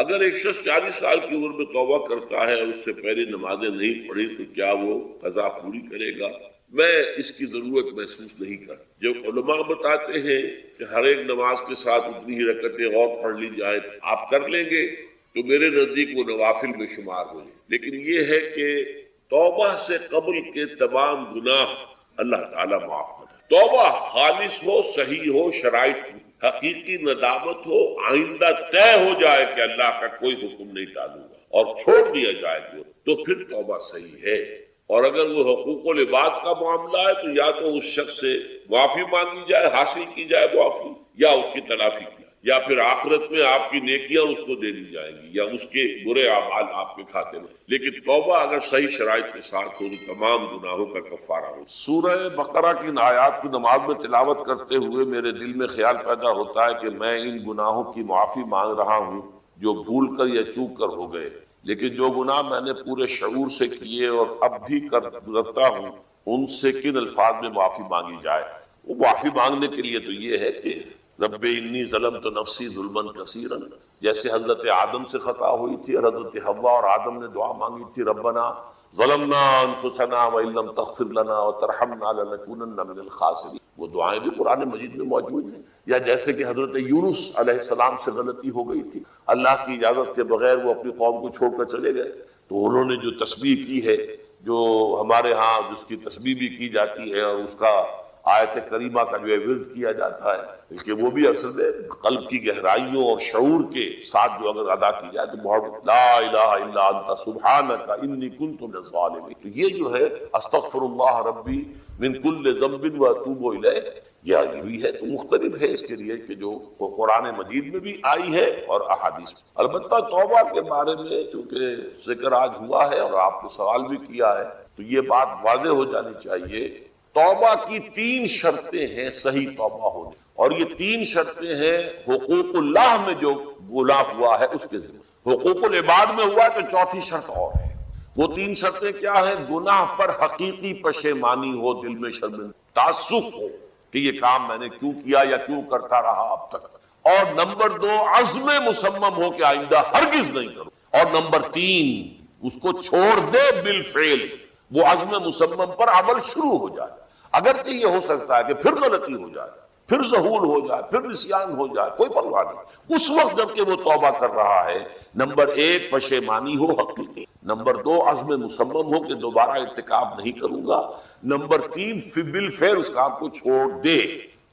اگر ایک شخص 40 سال کی عمر میں توبہ کرتا ہے اور اس سے پہلے نمازیں نہیں پڑھی تو کیا وہ قضا پوری کرے گا؟ میں اس کی ضرورت محسوس نہیں کرتا۔ جب علماء بتاتے ہیں کہ ہر ایک نماز کے ساتھ اتنی ہی رکعتیں اور پڑھ لی جائے آپ کر لیں گے تو میرے نزدیک وہ نوافل میں شمار ہو جائے، لیکن یہ ہے کہ توبہ سے قبل کے تمام گناہ اللہ تعالیٰ معاف کرے۔ توبہ خالص ہو، صحیح ہو، شرائط ہو، حقیقی ندامت ہو، آئندہ طے ہو جائے کہ اللہ کا کوئی حکم نہیں ٹالوں گا اور چھوڑ دیا جائے تو پھر توبہ صحیح ہے۔ اور اگر وہ حقوق العباد کا معاملہ ہے تو یا تو اس شخص سے معافی مانگی جائے، حاصل کی جائے معافی، یا اس کی تلافی کی جائے، یا پھر آخرت میں آپ کی نیکیاں اس کو دے دی جائیں گی یا اس کے برے اعمال آپ کے کھاتے میں۔ لیکن توبہ اگر صحیح شرائط کے ساتھ ہو تو تمام گناہوں کا کفارہ ہو۔ سورہ بقرہ کی ان آیات کی نماز میں تلاوت کرتے ہوئے میرے دل میں خیال پیدا ہوتا ہے کہ میں ان گناہوں کی معافی مانگ رہا ہوں جو بھول کر یا چوک کر ہو گئے، لیکن جو گناہ میں نے پورے شعور سے کیے اور اب بھی کر گزرتا ہوں ان سے کن الفاظ میں معافی مانگی جائے؟ وہ معافی مانگنے کے لیے تو یہ ہے کہ رب انی ظلمت نفسی ظلما کثیرا، جیسے حضرت آدم سے خطا ہوئی تھی اور حضرت حوا اور آدم نے دعا مانگی تھی ربنا ظلمنا انفسنا وان لم تغفر لنا وترحمنا لنکونن من الخاسرین، وہ دعائیں بھی قرآن مجید میں موجود ہیں۔ یا جیسے کہ حضرت یونس علیہ السلام سے غلطی ہو گئی تھی، اللہ کی اجازت کے بغیر وہ اپنی قوم کو چھوڑ کر چلے گئے، تو انہوں نے جو تسبیح کی ہے، جو ہمارے ہاں جس کی تسبیح بھی کی جاتی ہے اور اس کا آیت کریمہ کا جو ورد کیا جاتا ہے کہ وہ بھی اصل میں قلب کی گہرائیوں اور شعور کے ساتھ جو اگر ادا کی جائے تو بہت لا الہ الا انت سبحانک انی کنت من الظالمین، تو یہ جو ہے استغفر اللہ ربی من کل ذنب واتوب الیہ، یہ بھی ہے تو مختلف ہے اس کے لیے کہ جو قرآن مجید میں بھی آئی ہے اور احادیث میں۔ البتہ توبہ کے بارے میں چونکہ ذکر آج ہوا ہے اور آپ نے سوال بھی کیا ہے تو یہ بات واضح ہو جانی چاہیے، توبہ کی 3 شرطیں ہیں صحیح توبہ ہونے، اور یہ 3 شرطیں ہیں حقوق اللہ میں جو گناہ ہوا ہے اس کے ذمہ، حقوق العباد میں ہوا تو 4تھی شرط اور ہے۔ وہ 3 شرطیں کیا ہیں؟ گناہ پر حقیقی پشیمانی ہو، دل میں شرم تعصف ہو کہ یہ کام میں نے کیوں کیا یا کیوں کرتا رہا اب تک، اور نمبر 2 عزم مصمم ہو کہ آئندہ ہرگز نہیں کروں، اور نمبر 3 اس کو چھوڑ دے بالفعل، وہ عزم مصمم پر عمل شروع ہو جائے۔ اگرچہ یہ ہو سکتا ہے کہ پھر غلطی ہو جائے، پھر ظہور ہو جائے، پھر نسیان ہو جائے، کوئی پرواہ نہیں، اس وقت جب کہ وہ توبہ کر رہا ہے نمبر 1 پشیمانی ہو حقیقی، نمبر 2 عزم مصمم ہو کہ دوبارہ ارتکاب نہیں کروں گا، نمبر 3 بالفعل اس کام کو چھوڑ دے۔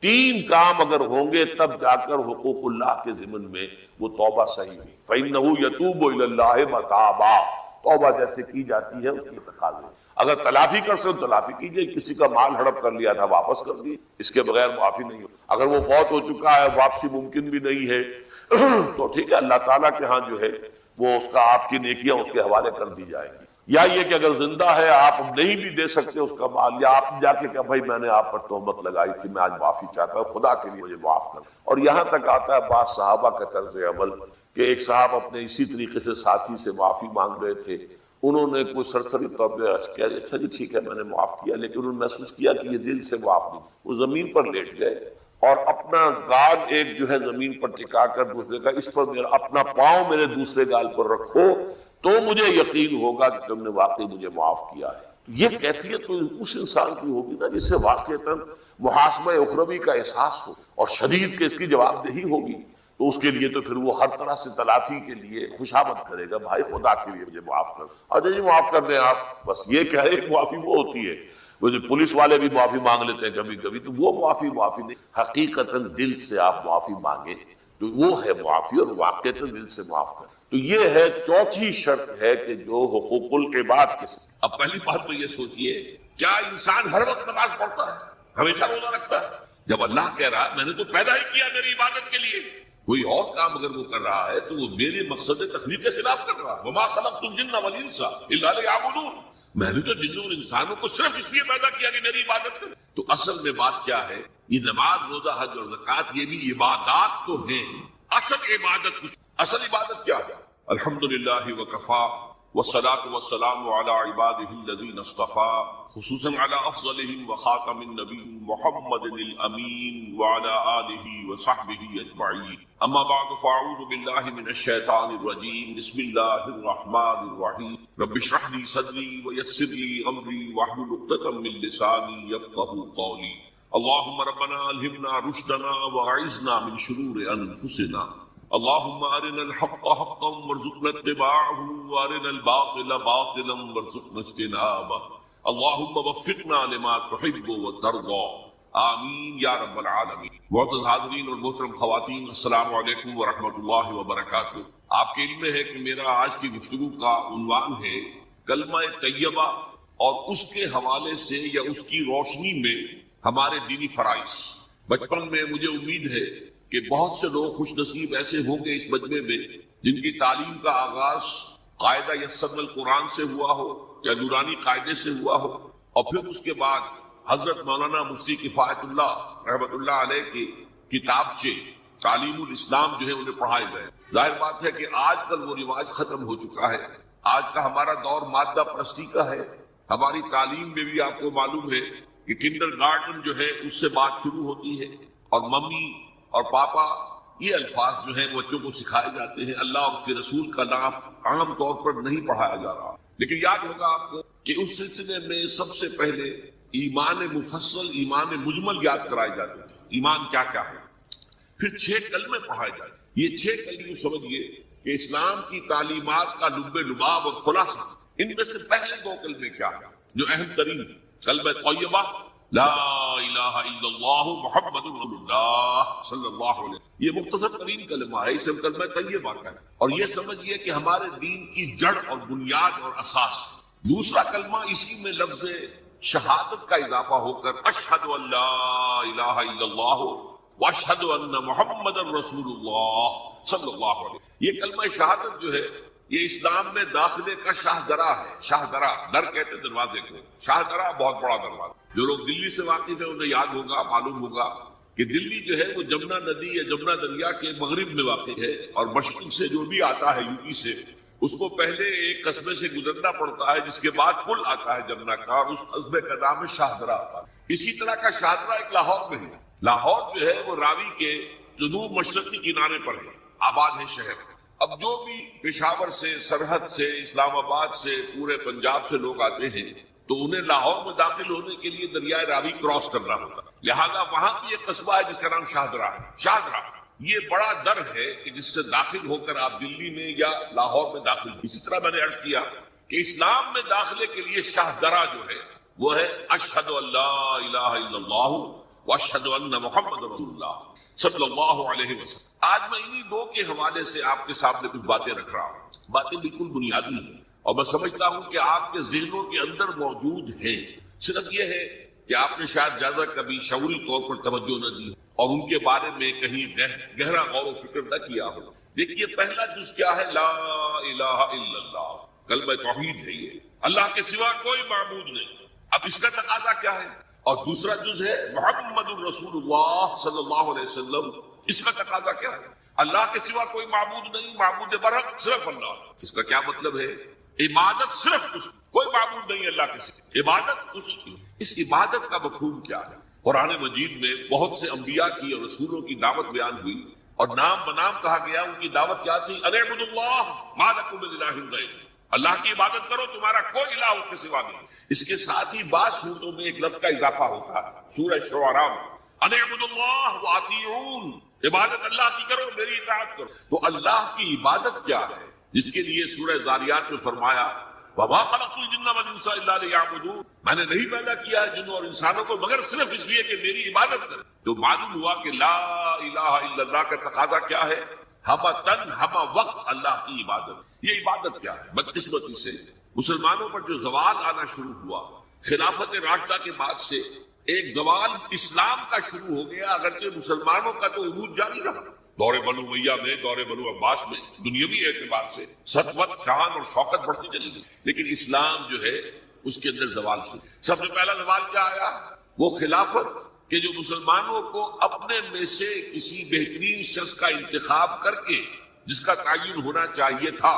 3 کام اگر ہوں گے تب جا کر حقوق اللہ کے ضمن میں وہ توبہ صحیح ہوئی۔ فَإِنَّهُ يَتُوبُ إِلَى اللَّهِ مَتَابًا، توبہ جیسے کی جاتی ہے اس کے تقاضے، اگر تلافی کر سکتے تلافی کیجئے، کسی کا مال ہڑپ کر لیا تھا واپس کر دیے، اس کے بغیر معافی نہیں ہو، اگر وہ فوت ہو چکا ہے واپسی ممکن بھی نہیں ہے تو ٹھیک ہے، اللہ تعالیٰ کے ہاں جو ہے وہ اس کا آپ کی نیکیاں اس کے حوالے کر دی جائیں گی۔ یا یہ کہ اگر زندہ ہے آپ نہیں بھی دے سکتے اس کا مال، یا آپ جا کے کہ بھائی میں نے آپ پر تہمت لگائی تھی، میں آج معافی چاہتا ہوں، خدا کے لیے مجھے معاف کر۔ اور یہاں تک آتا ہے بعض صحابہ کا طرز عمل کہ ایک صاحب اپنے اسی طریقے سے ساتھی سے معافی مانگ رہے تھے، انہوں نے کوئی سرسری طور پہ کہا اچھا جی ٹھیک ہے میں نے معاف کیا، لیکن انہوں نے محسوس کیا کہ یہ دل سے معاف نہیں، وہ زمین پر لیٹ گئے اور اپنا گال ایک جو ہے زمین پر ٹکا کر دوسرے کا اس پر میرا اپنا پاؤں میرے دوسرے گال پر رکھو تو مجھے یقین ہوگا کہ تم نے واقعی مجھے معاف کیا ہے۔ یہ کیفیت تو اس انسان کی ہوگی نا جسے واقعتاً محاسبہ اخروی کا احساس ہو اور شدید کہ اس کی جواب دہی ہوگی، تو اس کے لیے تو پھر وہ ہر طرح سے تلافی کے لیے خوشامد کرے گا، بھائی خدا کے لیے مجھے معاف کر، اچھا جی معاف کر دیں آپ، بس یہ کہہ رہے کہ معافی وہ ہوتی ہے، وہ جو پولیس والے بھی معافی مانگ لیتے ہیں کبھی کبھی، تو وہ معافی نہیں، حقیقتاً دل سے آپ معافی مانگیں تو وہ ہے معافی، اور واقعتاً دل سے معاف کریں۔ تو یہ ہے 4تھی شرط ہے کہ جو حقوق العباد کے ساتھ۔ اب پہلی بات تو یہ سوچئے کیا انسان ہر وقت نماز پڑھتا ہے، ہمیشہ روزہ رکھتا ہے؟ جب اللہ کہہ رہا ہے میں نے تو پیدا ہی کیا میری عبادت کے لیے، کوئی اور کام اگر وہ کر رہا ہے تو وہ میرے مقصد تخلیق کے خلاف کر رہا ہے۔ وما خلقت الجن والانس الا لیعبدون، میں نے تو جنوں اور انسانوں کو صرف اس لیے پیدا کیا کہ میری عبادت کریں۔ تو اصل میں بات کیا ہے، یہ نماز روزہ حج اور زکوٰۃ یہ بھی عبادات تو ہیں، اصل عبادت کچھ، اصل عبادت کیا ہے؟ الحمدللہ وکفا والصلاة والسلام على عباده الذين اصطفى خصوصا على أفضلهم وخاتم النبي محمد الأمين وعلى آله وصحبه أجمعين. أما بعد فأعوذ بالله من الشيطان الرجيم. بسم الله الرحمن الرحيم. رب اشرح لي صدري ويسر لي أمري واحلل عقدة من لساني يفقهوا قولي. اللهم ربنا ألهمنا رشدنا وأعذنا من شرور أنفسنا. اللهم أرنا الحق حقا وارزقنا اتباعه وأرنا الباطل باطلا وارزقنا اجتنابه. اللهم وفقنا لما تحب وترضى. آمین یا رب العالمین. معزز حاضرین اور محترم خواتین، السلام علیکم ورحمۃ اللہ وبرکاتہ. آپ کے علم میں ہے کہ میرا آج کی گفتگو کا عنوان ہے کلمہ طیبہ اور اس کے حوالے سے یا اس کی روشنی میں ہمارے دینی فرائض. بچپن میں مجھے امید ہے کہ بہت سے لوگ خوش نصیب ایسے ہوں گے اس مجمع میں جن کی تعلیم کا آغاز قاعدہ یسرنا القرآن سے ہوا ہو یا نورانی قاعدے سے ہوا ہو، اور پھر اس کے بعد حضرت مولانا مفتی کفایت اللہ رحمۃ اللہ علیہ کی کتابچے تعلیم الاسلام جو ہے انہیں پڑھائے گئے. ظاہر بات ہے کہ آج کل وہ رواج ختم ہو چکا ہے. آج کا ہمارا دور مادہ پرستی کا ہے. ہماری تعلیم میں بھی آپ کو معلوم ہے کہ کنڈر گارڈن جو ہے اس سے بات شروع ہوتی ہے اور ممی اور پاپا یہ الفاظ جو ہیں بچوں کو سکھائے جاتے ہیں. اللہ اور اس کے رسول کا نام عام طور پر نہیں پڑھایا جا رہا. لیکن یاد ہوگا آپ کو کہ اس سلسلے میں سب سے پہلے ایمان مفصل، ایمان مجمل یاد کرائے جاتے تھے. ایمان کیا کیا ہے، پھر 6 کلمے پڑھائے جاتے. یہ 6 کلمے سمجھیے کہ اسلام کی تعلیمات کا لب لباب اور خلاصہ. ان میں سے پہلے 2 کلمے کیا ہیں جو اہم ترین ہیں؟ کلمہ طیبہ لا الہ الا اللہ محمد رسول اللہ صلی اللہ علیہ وسلم. یہ مختصر ترین کلمہ ہے، اسے کلمہ طیبہ کا ہے. اور یہ سمجھیے کہ ہمارے دین کی جڑ اور بنیاد اور اساس. دوسرا کلمہ اسی میں لفظ شہادت کا اضافہ ہو کر اشہد ان لا الہ الا اللہ واشہد ان محمد رسول اللہ صلی اللہ علیہ وسلم. یہ کلمہ شہادت جو ہے یہ اسلام میں داخلے کا شاہدرہ ہے. شاہدرہ، در کہتے دروازے کو، شاہدرہ بہت بڑا دروازہ. جو لوگ دلی سے واقف ہیں انہیں یاد ہوگا، معلوم ہوگا کہ دلی جو ہے وہ جمنا ندی یا جمنا دریا کے مغرب میں واقع ہے، اور مشرق سے جو بھی آتا ہے یو پی سے، اس کو پہلے ایک قصبے سے گزرنا پڑتا ہے جس کے بعد پل آتا ہے جمنا کا، اور اس قصبے کا نام ہے شاہدرہ. اسی طرح کا شاہدرہ ایک لاہور میں ہے. لاہور جو ہے وہ راوی کے جنوب مشرقی کنارے پر ہے، آباد ہے شہر. اب جو بھی پشاور سے، سرحد سے، اسلام آباد سے، پورے پنجاب سے لوگ آتے ہیں تو انہیں لاہور میں داخل ہونے کے لیے دریائے راوی کراس کرنا ہوتا ہے. لہذا وہاں بھی ایک قصبہ ہے جس کا نام شاہدرہ ہے. شاہدرہ یہ بڑا در ہے کہ جس سے داخل ہو کر آپ دلی میں یا لاہور میں داخل. اسی طرح میں نے عرض کیا کہ اسلام میں داخلے کے لیے شاہدرہ جو ہے وہ ہے اشہد ان لا الہ الا اللہ واشہد ان محمد رسول اللہ صلی اللہ علیہ وسلم. آج میں انہی 2 کے حوالے سے آپ کے سامنے کچھ باتیں رکھ رہا ہوں. باتیں بالکل بنیادی ہیں اور میں سمجھتا ہوں کہ آپ کے ذہنوں کے اندر موجود ہیں. صرف یہ ہے کہ آپ نے شاید زیادہ کبھی شعوری طور پر توجہ نہ دی اور ان کے بارے میں کہیں گہرا غور و فکر نہ کیا ہو. دیکھیے پہلا جز کیا ہے؟ لا الہ الا اللہ، کلمہ توحید ہے. یہ اللہ کے سوا کوئی معبود نہیں. اب اس کا تقاضا کیا ہے؟ اور دوسرا جز ہے محمد الرسول اللہ صلی اللہ علیہ وسلم. اس کا تقاضا کیا ہے؟ اللہ کے سوا کوئی معبود نہیں، معبود برحق صرف اللہ. اس کا کیا مطلب ہے؟ عبادت صرف اس کی، کوئی معبود نہیں اللہ کے سوا، عبادت اسی کی. اس عبادت کا مفہوم کیا ہے؟ قرآن مجید میں بہت سے انبیاء کی اور رسولوں کی دعوت بیان ہوئی اور نام بنام کہا گیا. ان کی دعوت کیا تھی؟ ان اعبدوا اللہ ما لکم من الہ غیرہ، اللہ کی عبادت کرو، تمہارا کوئی الہ اس کے سوا نہیں. اس کے ساتھ ہی بعض سورتوں میں ایک لفظ کا اضافہ ہوتا ہے. سورہ شعراء ان اعبدوا اللہ واطیعون، عبادت اللہ کی کرو، میری اطاعت کرو. تو اللہ کی عبادت کیا ہے؟ جس کے لیے سورہ ذاریات میں فرمایا وما خلقت الجن والانس الا ليعبدون، میں نے نہیں پیدا کیا ہے جنوں اور انسانوں کو مگر صرف اس لیے کہ میری عبادت کریں. تو معلوم ہوا کہ لا الہ الا اللہ کا تقاضا کیا ہے؟ ہم وقت اللہ کی عبادت. یہ عبادت کیا ہے؟ بدقسمتی سے مسلمانوں پر جو زوال آنا شروع ہوا خلافت راشدہ کے بعد سے، ایک زوال اسلام کا شروع ہو گیا. اگرچہ مسلمانوں کا تو عروج جاری رہا، دور بنو امیہ میں، دور بنو عباس میں دنیاوی اعتبار سے سطوت، شان اور شوکت بڑھتی چلی گئی، لیکن اسلام جو ہے اس کے اندر زوال شروع. سب سے پہلا زوال کیا آیا؟ وہ خلافت کہ جو مسلمانوں کو اپنے میں سے کسی بہترین شخص کا انتخاب کر کے جس کا تعین ہونا چاہیے تھا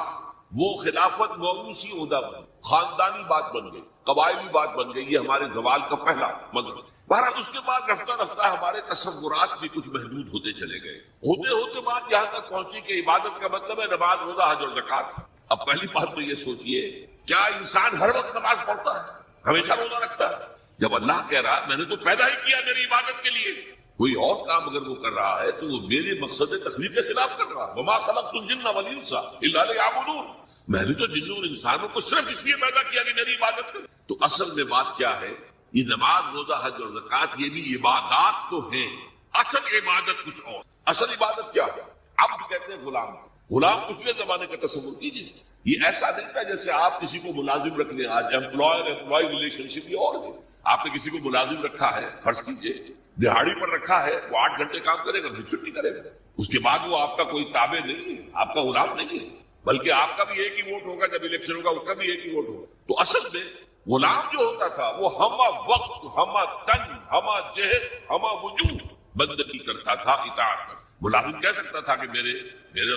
وہ خلافت موروثی عہدہ بن، خاندانی بات بن گئی، قبائلی بات بن گئی. یہ ہمارے زوال کا پہلا مظہر. بہرحال اس کے بعد رفتہ رفتہ ہمارے تصورات بھی کچھ محدود ہوتے چلے گئے. ہوتے بات یہاں تک پہنچی کہ عبادت کا مطلب ہے نماز، روزہ، حج اور زکات. اب پہلی بات تو یہ سوچئے، کیا انسان ہر وقت نماز پڑھتا ہے، ہمیشہ روزہ رکھتا ہے؟ جب اللہ کہہ رہا ہے میں نے تو پیدا ہی کیا میری عبادت کے لیے، کوئی اور کام اگر وہ کر رہا ہے تو وہ میرے مقصد تخلیق کے خلاف کر رہا ہے. وما خلقت الجن والانس الا لیعبدون. میں نے تو جنوں اور انسانوں کو صرف اس لیے پیدا کیا کہ میری عبادت کریں. تو اصل میں بات کیا ہے؟ یہ نماز، روزہ، حج اور زکات یہ بھی عبادات تو ہیں، اصل عبادت کچھ اور. اصل عبادت کیا ہے؟ عبد کہتے ہیں غلام. غلام پچھلے زمانے کا تصور کیجیے. یہ ایسا نہیں تھا جیسے آپ کسی کو ملازم رکھ لیں. آج امپلائی ریلیشن شپ یہ اور ہے. آپ نے کسی کو ملازم رکھا ہے، فرض کیجیے دہاڑی پر رکھا ہے، وہ 8 گھنٹے کام کرے گا پھر چھٹی کرے گا. اس کے بعد وہ آپ کا کوئی تابع نہیں ہے، آپ کا غلام نہیں ہے، بلکہ آپ کا بھی ایک ہی ووٹ ہوگا. جب الیکشن ہوگا اس کا بھی ایک ہی ووٹ ہوگا. تو اصل میں غلام جو ہوتا تھا وہ ہمہ وقت، ہمہ تن، ہمہ جہد، ہمہ وجود بندگی کرتا تھا، اطاعت کرتا. ملازم کہہ سکتا تھا کہ میرے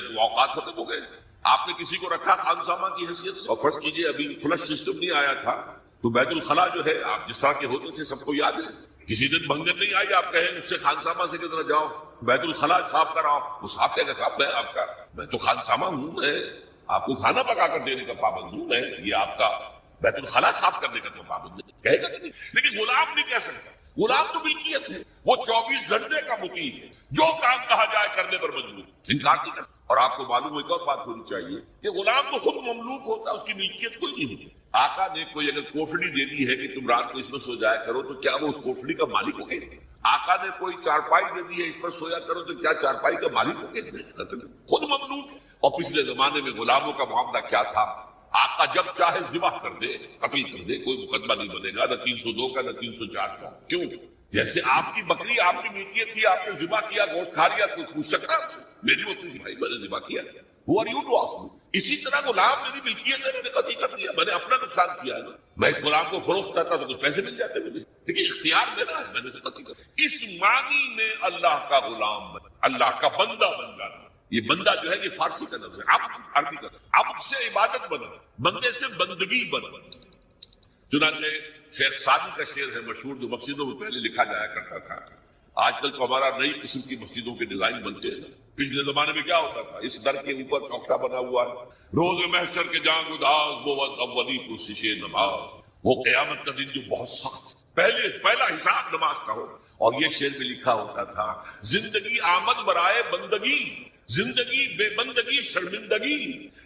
تو اوقات ختم ہو گئے. آپ نے کسی کو رکھا خانسامہ کی حیثیت سے، اور فرض کیجئے ابھی فلش سسٹم نہیں آیا تھا تو بیت الخلا جو ہے آپ جس طرح کے ہوتے تھے سب کو یاد ہے. کسی دن بھنگن نہیں آئی، آپ کہیں اس سے خانسامہ سے کدھر جاؤ بیت الخلا صاف کراؤ، وہ صاف کہے گا صاحب میں آپ کا، میں تو خانسامہ ہوں، میں آپ کو کھانا پکا کر دینے کا پابند ہوں، میں یہ آپ کا بیت الخلا صاف کرنے کا تو پابند نہیں کہے گا کہ نہیں. لیکن غلام نہیں کہہ سکتا. غلام تو ملکیت ہے، وہ 24 گھنٹے کا مطیع ہے، جو کام کہا جائے کرنے پر مجبور، انکار نہیں کر سکتا. اور آپ کو معلوم ہے ایک اور بات ہونی چاہیے کہ غلام تو خود مملوک ہوتا ہے، اس کی ملکیت کوئی نہیں ہوتی. آقا نے کوئی اگر کوٹڑی دے دی ہے کہ تم رات کو اس میں سو جایا کرو تو کیا وہ اس کوٹڑی کا مالک ہو گئے؟ آقا نے کوئی چارپائی دے دی ہے اس پر سویا کرو تو کیا چارپائی کا مالک ہو گئے؟ خود مملوک. اور پچھلے زمانے میں غلاموں کا معاملہ کیا تھا؟ آقا جب چاہے ذبح کر دے، قتل کر دے، کوئی مقدمہ نہیں بنے گا، نہ 302 کا نہ 304 کا. کیوں؟ جیسے آپ کی بکری آپ کی ملکیت تھی، آپ نے ذبح کیا، گوشت کھا لیا، کوئی پوچھ سکتا ہے میری بکری تھی بھائی میں نے ذبح کیا. Who are you to ask me؟ اسی طرح غلام میری ملکیت ہے، میں نے قتل کر دیا، میں نے اپنا نقصان کیا ہے نا. میں اس غلام کو فروخت کرتا تو کچھ پیسے مل جاتے مجھے، لیکن اختیار میرا ہے، میں نے اسے قتل کر دیا. اس معنی میں اللہ کا غلام بن، اللہ کا بندہ بن جانا. یہ بندہ جو ہے یہ فارسی کا لفظ ہے، عبد عربی کا. عبد سے عبادت بنا، بندے سے بندگی بنا. چنانچہ شیخ سعدی کا شعر ہے مشہور جو مسجدوں میں پہلے لکھا جایا کرتا تھا. آج کل تو ہمارا نئی قسم کی مسجدوں کے ڈیزائن بنتے ہیں. پچھلے زمانے میں کیا ہوتا تھا؟ اس در کے اوپر چوکٹا بنا ہوا ہے، روز محشر کے جان گداز بود اولی پرسش نماز. وہ قیامت کا دن جو بہت سخت، پہلا حساب نماز کا ہو. اور یہ شعر میں لکھا ہوتا تھا زندگی آمد برائے بندگی، زندگی بے بندگی شرمندگی.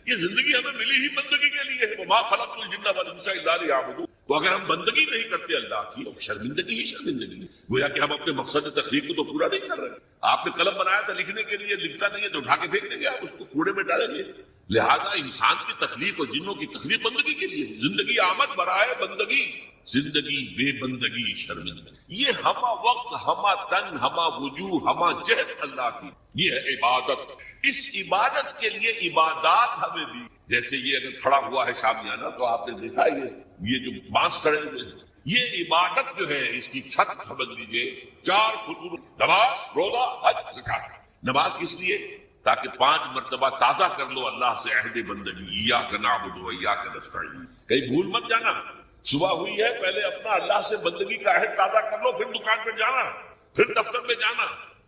یہ زندگی ہمیں ملی ہی بندگی کے لیے ہے. وما خلقت الجن والانس الا لیعبدون. تو اگر ہم بندگی نہیں کرتے اللہ کی تو شرمندگی ہی شرمندگی ہے. گویا کہ ہم اپنے مقصد تخلیق کو تو پورا نہیں کر رہے. آپ نے قلم بنایا تھا لکھنے کے لیے، لکھتا نہیں ہے تو اٹھا کے پھینک دیں گے، آپ اس کو کوڑے میں ڈالیں گے. لہذا انسان کی تخلیق اور جنوں کی تخلیق بندگی کے لیے. زندگی آمد برائے بندگی، زندگی بے بندگی شرمندگی. یہ ہمہ وقت، ہمہ تن، ہمہ وجوہ، ہمہ جہد اللہ کی، یہ ہے عبادت. اس عبادت کے لیے عبادات ہمیں دی. جیسے یہ اگر کھڑا ہوا ہے شامیانہ تو آپ نے دیکھا یہ جو بانس کھڑے ہوئے ہیں، یہ عبادت جو ہے اس کی چھت سمجھ لیجیے 4 ستون: نماز، روزہ، حج، زکات. نماز کس لیے؟ تاکہ 5 مرتبہ تازہ کر لو اللہ سے عہد بندگی، ایاک نعبد و ایاک نستعین. کہیں بھول مت جانا، صبح ہوئی ہے پہلے اپنا اللہ سے بندگی کا عہد تازہ کر لو، پھر دکان پہ جانا، پھر دفتر میں جانا،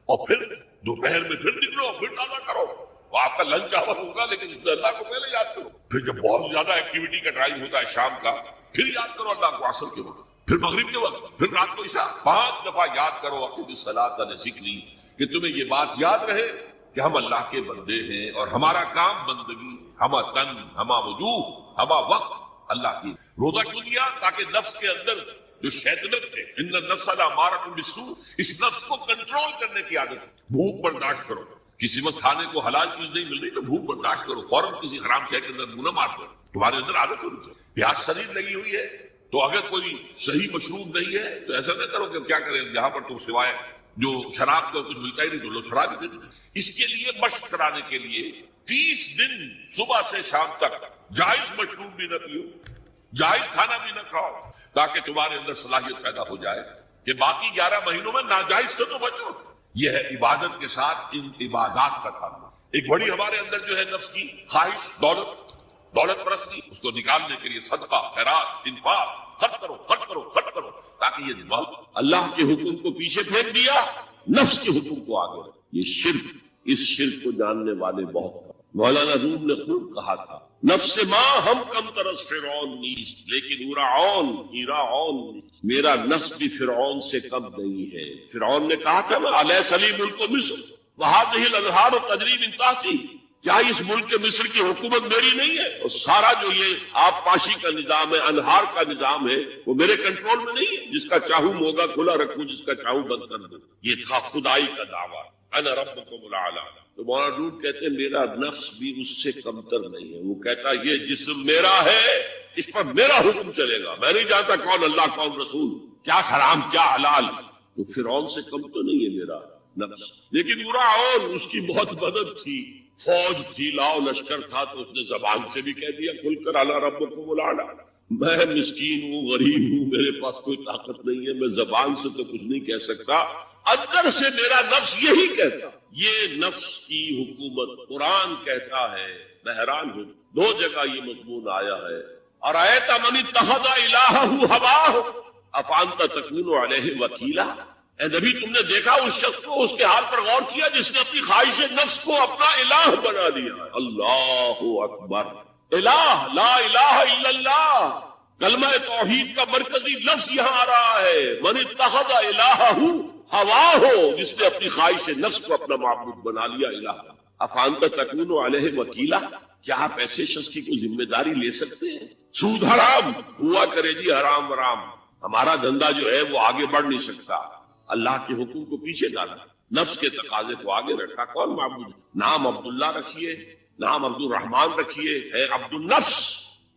اور پھر دوپہر میں پھر نکلو، پھر تازہ کرو. وہ آپ کا لنچ آور ہوگا لیکن اس میں اللہ کو پہلے یاد کرو. پھر جب بہت زیادہ ایکٹیویٹی کا ٹائم ہوتا ہے شام کا، پھر یاد کرو اللہ کو عصر کے وقت، پھر مغرب کے وقت، پھر رات کو عشاء. 5 دفعہ یاد کرو اقیم الصلاۃ لذکری، کہ تمہیں یہ بات یاد رہے کہ ہم اللہ کے بندے ہیں اور ہمارا کام بندگی، ہمہ تن، ہمہ وجوہ، ہمہ وقت اللہ کی. روزہ کیوں دیا؟ تاکہ نفس کے اندر جو شیطنت ہے، ان النفس لامارۃ بالسوء، اس نفس کو کنٹرول کرنے کی عادت. بھوک برداشت کرو، کسی وقت کھانے کو حلال چیز نہیں مل رہی تو بھوک برداشت کرو، فوراً کسی حرام شے کے اندر منہ نہ مار دو. تمہارے اندر عادت ہونی چاہیے. پیاس شریر لگی ہوئی ہے تو اگر کوئی صحیح مشروب نہیں ہے تو ایسا نہ کرو کہ کیا کریں یہاں پر تو سوائے جو شراب کا کچھ ملتا ہی نہیں تو لو شراب ہی دے دیں. اس کے لیے مشق کرانے کے لیے 30 دن صبح سے شام تک جائز مشروب بھی نہ پیو، جائز کھانا بھی نہ کھاؤ، تاکہ تمہارے اندر صلاحیت پیدا ہو جائے کہ باقی 11 مہینوں میں ناجائز سے تو بچو. یہ ہے عبادت کے ساتھ ان عبادات کا تعلق. ایک بڑی ہمارے اندر جو ہے نفس کی خواہش دولت، دولت پرستی اس کو نکالنے کے لیے صدقہ، خیرات، انفاق، خرچ کرو خرچ کرو خرچ کرو، تاکہ یہ بہت اللہ کے حکم کو پیچھے پھینک دیا، نفس کے حکم کو آگے رکھ۔ یہ شرک، اس شرک کو جاننے والے بہت کم۔ مولانا روم نے خوب کہا تھا، نفس ماں ہم کم طرز فرعون نیست لیکن ایراعون نیست، میرا نفس بھی فرعون سے کم نہیں ہے۔ فرعون نے کہا تھا نا الیس لی ملک مصر وہذہ الانہار تجری من تحتی، کیا اس ملک کے مصر کی حکومت میری نہیں ہے؟ اور سارا جو یہ آب پاشی کا نظام ہے، انہار کا نظام ہے، وہ میرے کنٹرول میں نہیں ہے؟ جس کا چاہوں موگا کھلا رکھوں، جس کا چاہوں بند کر دوں۔ یہ تھا خدائی کا دعویٰ، انا ربکم الاعلی۔ تو مولانا روم کہتے ہیں میرا نفس بھی اس سے کمتر نہیں ہے۔ وہ کہتا یہ جسم میرا ہے، اس پر میرا حکم چلے گا، میں نہیں جانتا کون اللہ کون رسول، کیا حرام کیا حلال۔ تو فرعون سے کم تو نہیں ہے میرا نفس، لیکن ایراعون اس کی بہت مدد تھی، فوج تھی، لاؤ لشکر تھا، تو اس نے زبان سے بھی کہہ دیا کھل کر الا ربکم الاعلی۔ میں مسکین ہوں، غریب ہوں، میرے پاس کوئی طاقت نہیں ہے، میں زبان سے تو کچھ نہیں کہہ سکتا، اندر سے میرا نفس یہی کہتا۔ یہ نفس کی حکومت قرآن کہتا ہے، میں حیران ہوں، دو جگہ یہ مضمون آیا ہے، ارأیت من اتخذ الہہ ہواہ افانت تکون علیہ وکیلا۔ اے نبی تم نے دیکھا اس شخص کو، اس کے حال پر غور کیا جس نے اپنی خواہش نفس کو اپنا الہ بنا لیا۔ اللہ اکبر، الہ لا الہ الا اللہ، کلمہ توحید کا مرکزی لفظ یہاں آ رہا ہے، من اتخذ الہہ ہواہ، جس نے اپنی خواہش نفس کو اپنا معبود بنا لیا، الہ۔ افانت تکون علیہ وکیلا، کیا آپ ایسے شخص کی کوئی ذمہ داری لے سکتے ہیں؟ سود حرام ہوا کرے جی، حرام حرام، ہمارا دھندا جو ہے وہ آگے بڑھ نہیں سکتا۔ اللہ کے حکم کو پیچھے ڈالا، نفس کے تقاضے کو آگے رکھا۔ کون معبود ہے؟ نام عبداللہ رکھیے، نام عبد الرحمان رکھیے، ہے عبد النفس،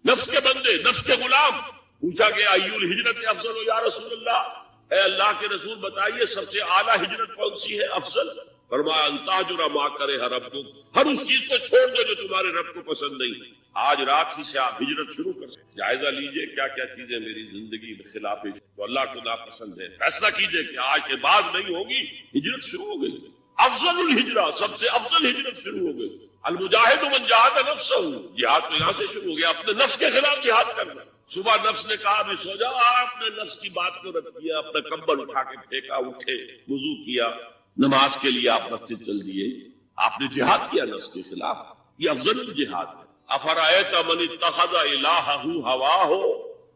نفس کے بندے، نفس کے غلام۔ پوچھا گیا ایو الہجرت افضل یا رسول اللہ، اے اللہ کے رسول بتائیے سب سے اعلیٰ ہجرت کون سی ہے، افضل؟ فرمایا ان تہجر ما کرہ ربک، ہر اس چیز کو چھوڑ دو جو تمہارے رب کو پسند نہیں۔ آج رات ہی سے آپ ہجرت شروع کر سکتے، جائزہ لیجئے کیا کیا چیزیں میری زندگی میں خلاف تو اللہ کو ناپسند ہے، فیصلہ کیجئے کہ آج کے بعد نہیں ہوگی، ہجرت شروع ہو گئی۔ افضل الہجرہ، سب سے افضل ہجرت شروع ہو گئی۔ المجاہد من جاہد نفسہ، جہاد تو یہاں سے شروع ہو گیا، اپنے نفس کے خلاف جہاد کرنا۔ صبح نفس نے کہا ابھی سو جاؤ، آپ نے نفس کی بات کو رکھ دیا، اپنا کمبل اٹھا کے پھینکا، اٹھے، وضو کیا، نماز کے لیے آپ مسجد چل دیے، آپ نے جہاد کیا نفس کے خلاف۔ یہ افضل الجہاد ہے۔ افرأیت من اتخذ الہہ ہواہ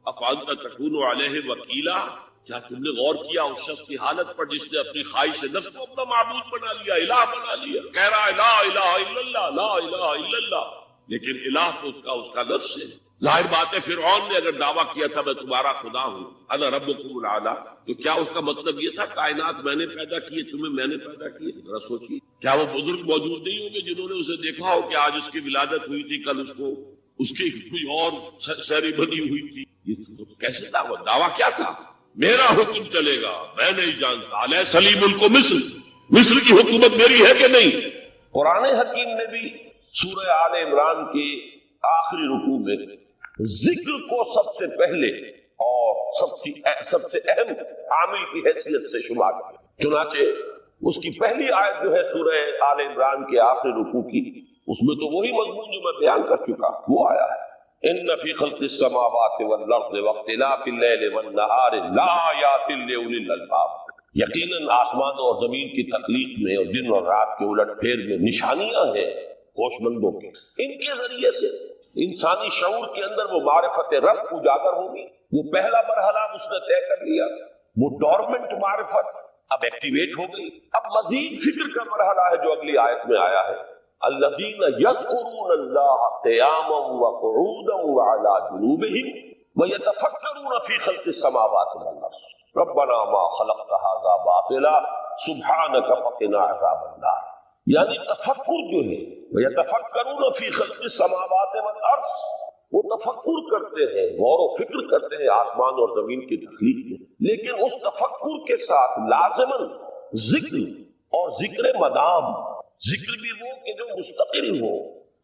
افانت تکون علیہ وکیلا، کیا تم نے غور کیا اس شخص کی حالت پر جس نے اپنی خواہش نفس کو اپنا معبود بنا لیا، الہ بنا لیا، کہہ رہا ہے لا الہ الا اللہ، لا الہ الا اللہ، لیکن الہ تو اس کا نفس ہے۔ ظاہر بات ہے فرعون نے اگر دعویٰ کیا تھا میں تمہارا خدا ہوں، انا ربکم الاعلی، تو کیا اس کا مطلب یہ تھا کائنات میں نے پیدا کی، تمہیں میں نے پیدا کی؟ ذرا سوچیے، کیا وہ بزرگ موجود نہیں ہوں گے جنہوں نے اسے دیکھا ہو کہ آج اس کی ولادت ہوئی تھی، کل اس کی کوئی اور سیری بنی ہوئی تھی؟ یہ کیسے دعویٰ کیا تھا؟ میرا حکم چلے گا، میں نہیں جانتا، الیس لی ملک مصر، مصر کی حکومت میری ہے کہ نہیں؟ قرآن حکیم نے بھی سورہ آل عمران کے آخری رکوع میں ذکر کو سب سے پہلے اور سب سے اہم عامل کی حیثیت سے شمار کیا۔ چنانچہ اس کی پہلی آیت جو ہے سورہ آل عمران کے آخری رکوع کی، اس میں تو وہی مضمون جو میں بیان کر چکا وہ آیا ہے، ان فی خلق السماوات والارض واختلاف اللیل والنہار لآیات لأولی الالباب، یقیناً آسمان اور زمین کی تخلیق میں اور دن اور رات کے الٹ پھیر میں نشانیاں ہیں ہوش مندوں کے۔ ان کے ذریعے سے انسانی شعور کے اندر وہ معرفت رب اجاگر ہوگی، وہ پہلا مرحلہ اس نے طے کر لیا، وہ ڈورمنٹ معرفت اب ایکٹیویٹ ہو گئی۔ اب مزید فکر کا مرحلہ ہے جو اگلی آیت میں آیا ہے، الذین یذکرون اللہ قیاما وقعودا وعلی جنوبہم ویتفکرون فی خلق السماوات والارض ربنا ما خلقت ھذا باطلا سبحانک فقنا عذاب النار۔ یعنی تفکر جو ہے وَيَتَفَكَّرُونَ فِي خَلْقِ السَّمَاوَاتِ وَالْأَرْضِ، وہ تفکر کرتے ہیں، غور و فکر کرتے ہیں آسمان اور زمین کی تخلیق میں، لیکن اس تفکر کے ساتھ لازماً ذکر اور ذکر مدام، ذکر بھی وہ کہ جو مستقل ہو،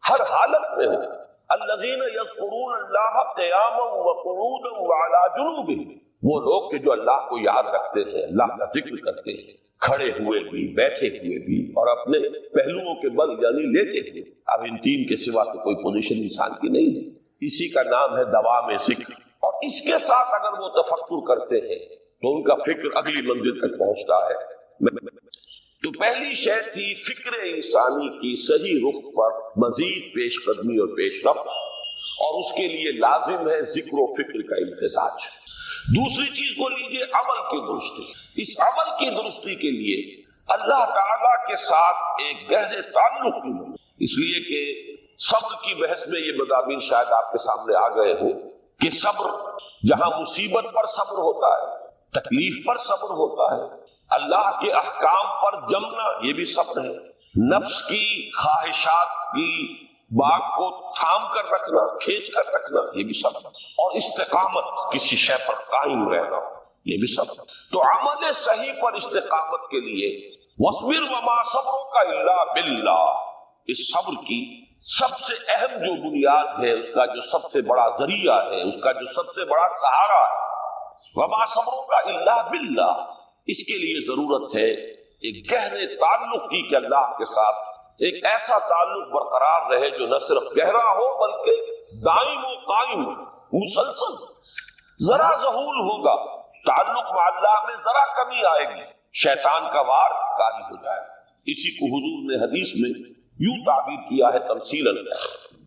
ہر حالت میں ہو۔ الذین یذکرون اللہ قیاما وقعودا وعلی جنوبہم، وہ لوگ کہ جو اللہ کو یاد رکھتے ہیں، اللہ کا ذکر کرتے ہیں کھڑے ہوئے بھی، بیٹھے ہوئے بھی، اور اپنے پہلوؤں کے بل یعنی لیٹے ہوئے. اب ان تین کے سوا تو کوئی پوزیشن انسان کی نہیں ہے. اسی کا نام ہے دوام ذکر. اور اس کے ساتھ اگر وہ تفکر کرتے ہیں تو ان کا فکر اگلی منزل تک پہنچتا ہے. تو پہلی شے تھی فکر انسانی کی صحیح رخ پر مزید پیش قدمی اور پیش رفت، اور اس کے لیے لازم ہے ذکر و فکر کا امتزاج. دوسری چیز کو لیجئے عمل کی درستی. اس عمل کی درستی کے لیے اللہ تعالیٰ کے ساتھ ایک گہرے تعلق کی ضرورت. اس لیے کہ صبر کی بحث میں یہ مضامین شاید آپ کے سامنے آ گئے ہو کہ صبر جہاں مصیبت پر صبر ہوتا ہے، تکلیف پر صبر ہوتا ہے، اللہ کے احکام پر جمنا یہ بھی صبر ہے، نفس کی خواہشات کی باغ کو تھام کر رکھنا، کھینچ کر رکھنا یہ بھی صبر، اور استقامت کسی شے پر قائم رہنا یہ بھی صبر. تو عمل صحیح پر استقامت کے لیے وَاصْبِرْ وَمَا صَبْرُكَ إِلَّا بِاللَّهِ، اس صبر کی سب سے اہم جو بنیاد ہے، اس کا جو سب سے بڑا ذریعہ ہے، اس کا جو سب سے بڑا سہارا ہے، وَمَا صَبْرُكَ إِلَّا بِاللَّهِ، اس کے لیے ضرورت ہے ایک گہرے تعلق کی کہ اللہ کے ساتھ ایک ایسا تعلق برقرار رہے جو نہ صرف گہرا ہو بلکہ دائم و قائم، مسلسل. ذرا ظہول ہوگا تعلق مع اللہ میں، ذرا کمی آئے گی شیطان کا وار کاری ہو جائے. اسی کو حضور نے حدیث میں یوں تعبیر کیا ہے تمثیلاً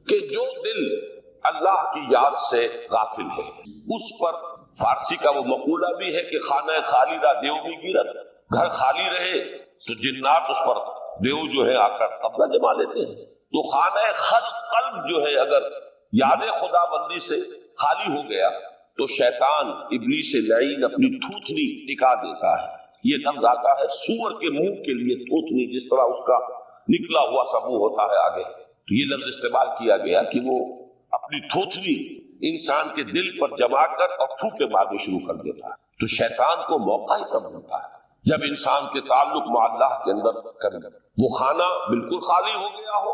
کہ جو دل اللہ کی یاد سے غافل ہے اس پر، فارسی کا وہ مقولہ بھی ہے کہ خانہ خالی را دیو بھی گرت، گھر خالی رہے تو جنات اس پر دیو جو ہے آ کر قبضہ جما لیتے ہیں. تو خانہ قلب جو ہے اگر یاد خدا بندی سے خالی ہو گیا تو شیطان ابلیس لعین اپنی تھوتنی ٹکا دیتا ہے. یہ لفظ آتا ہے سور کے منہ کے لیے تھوتنی، جس طرح اس کا نکلا ہوا سا منہ ہوتا ہے آگے، تو یہ لفظ استعمال کیا گیا کہ وہ اپنی تھوتنی انسان کے دل پر جما کر اور پھوکے مارنے شروع کر دیتا ہے. تو شیطان کو موقع ہی تب ملتا ہے جب انسان کے تعلق مع اللہ کے اندر کمی، وہ خانہ بالکل خالی ہو گیا ہو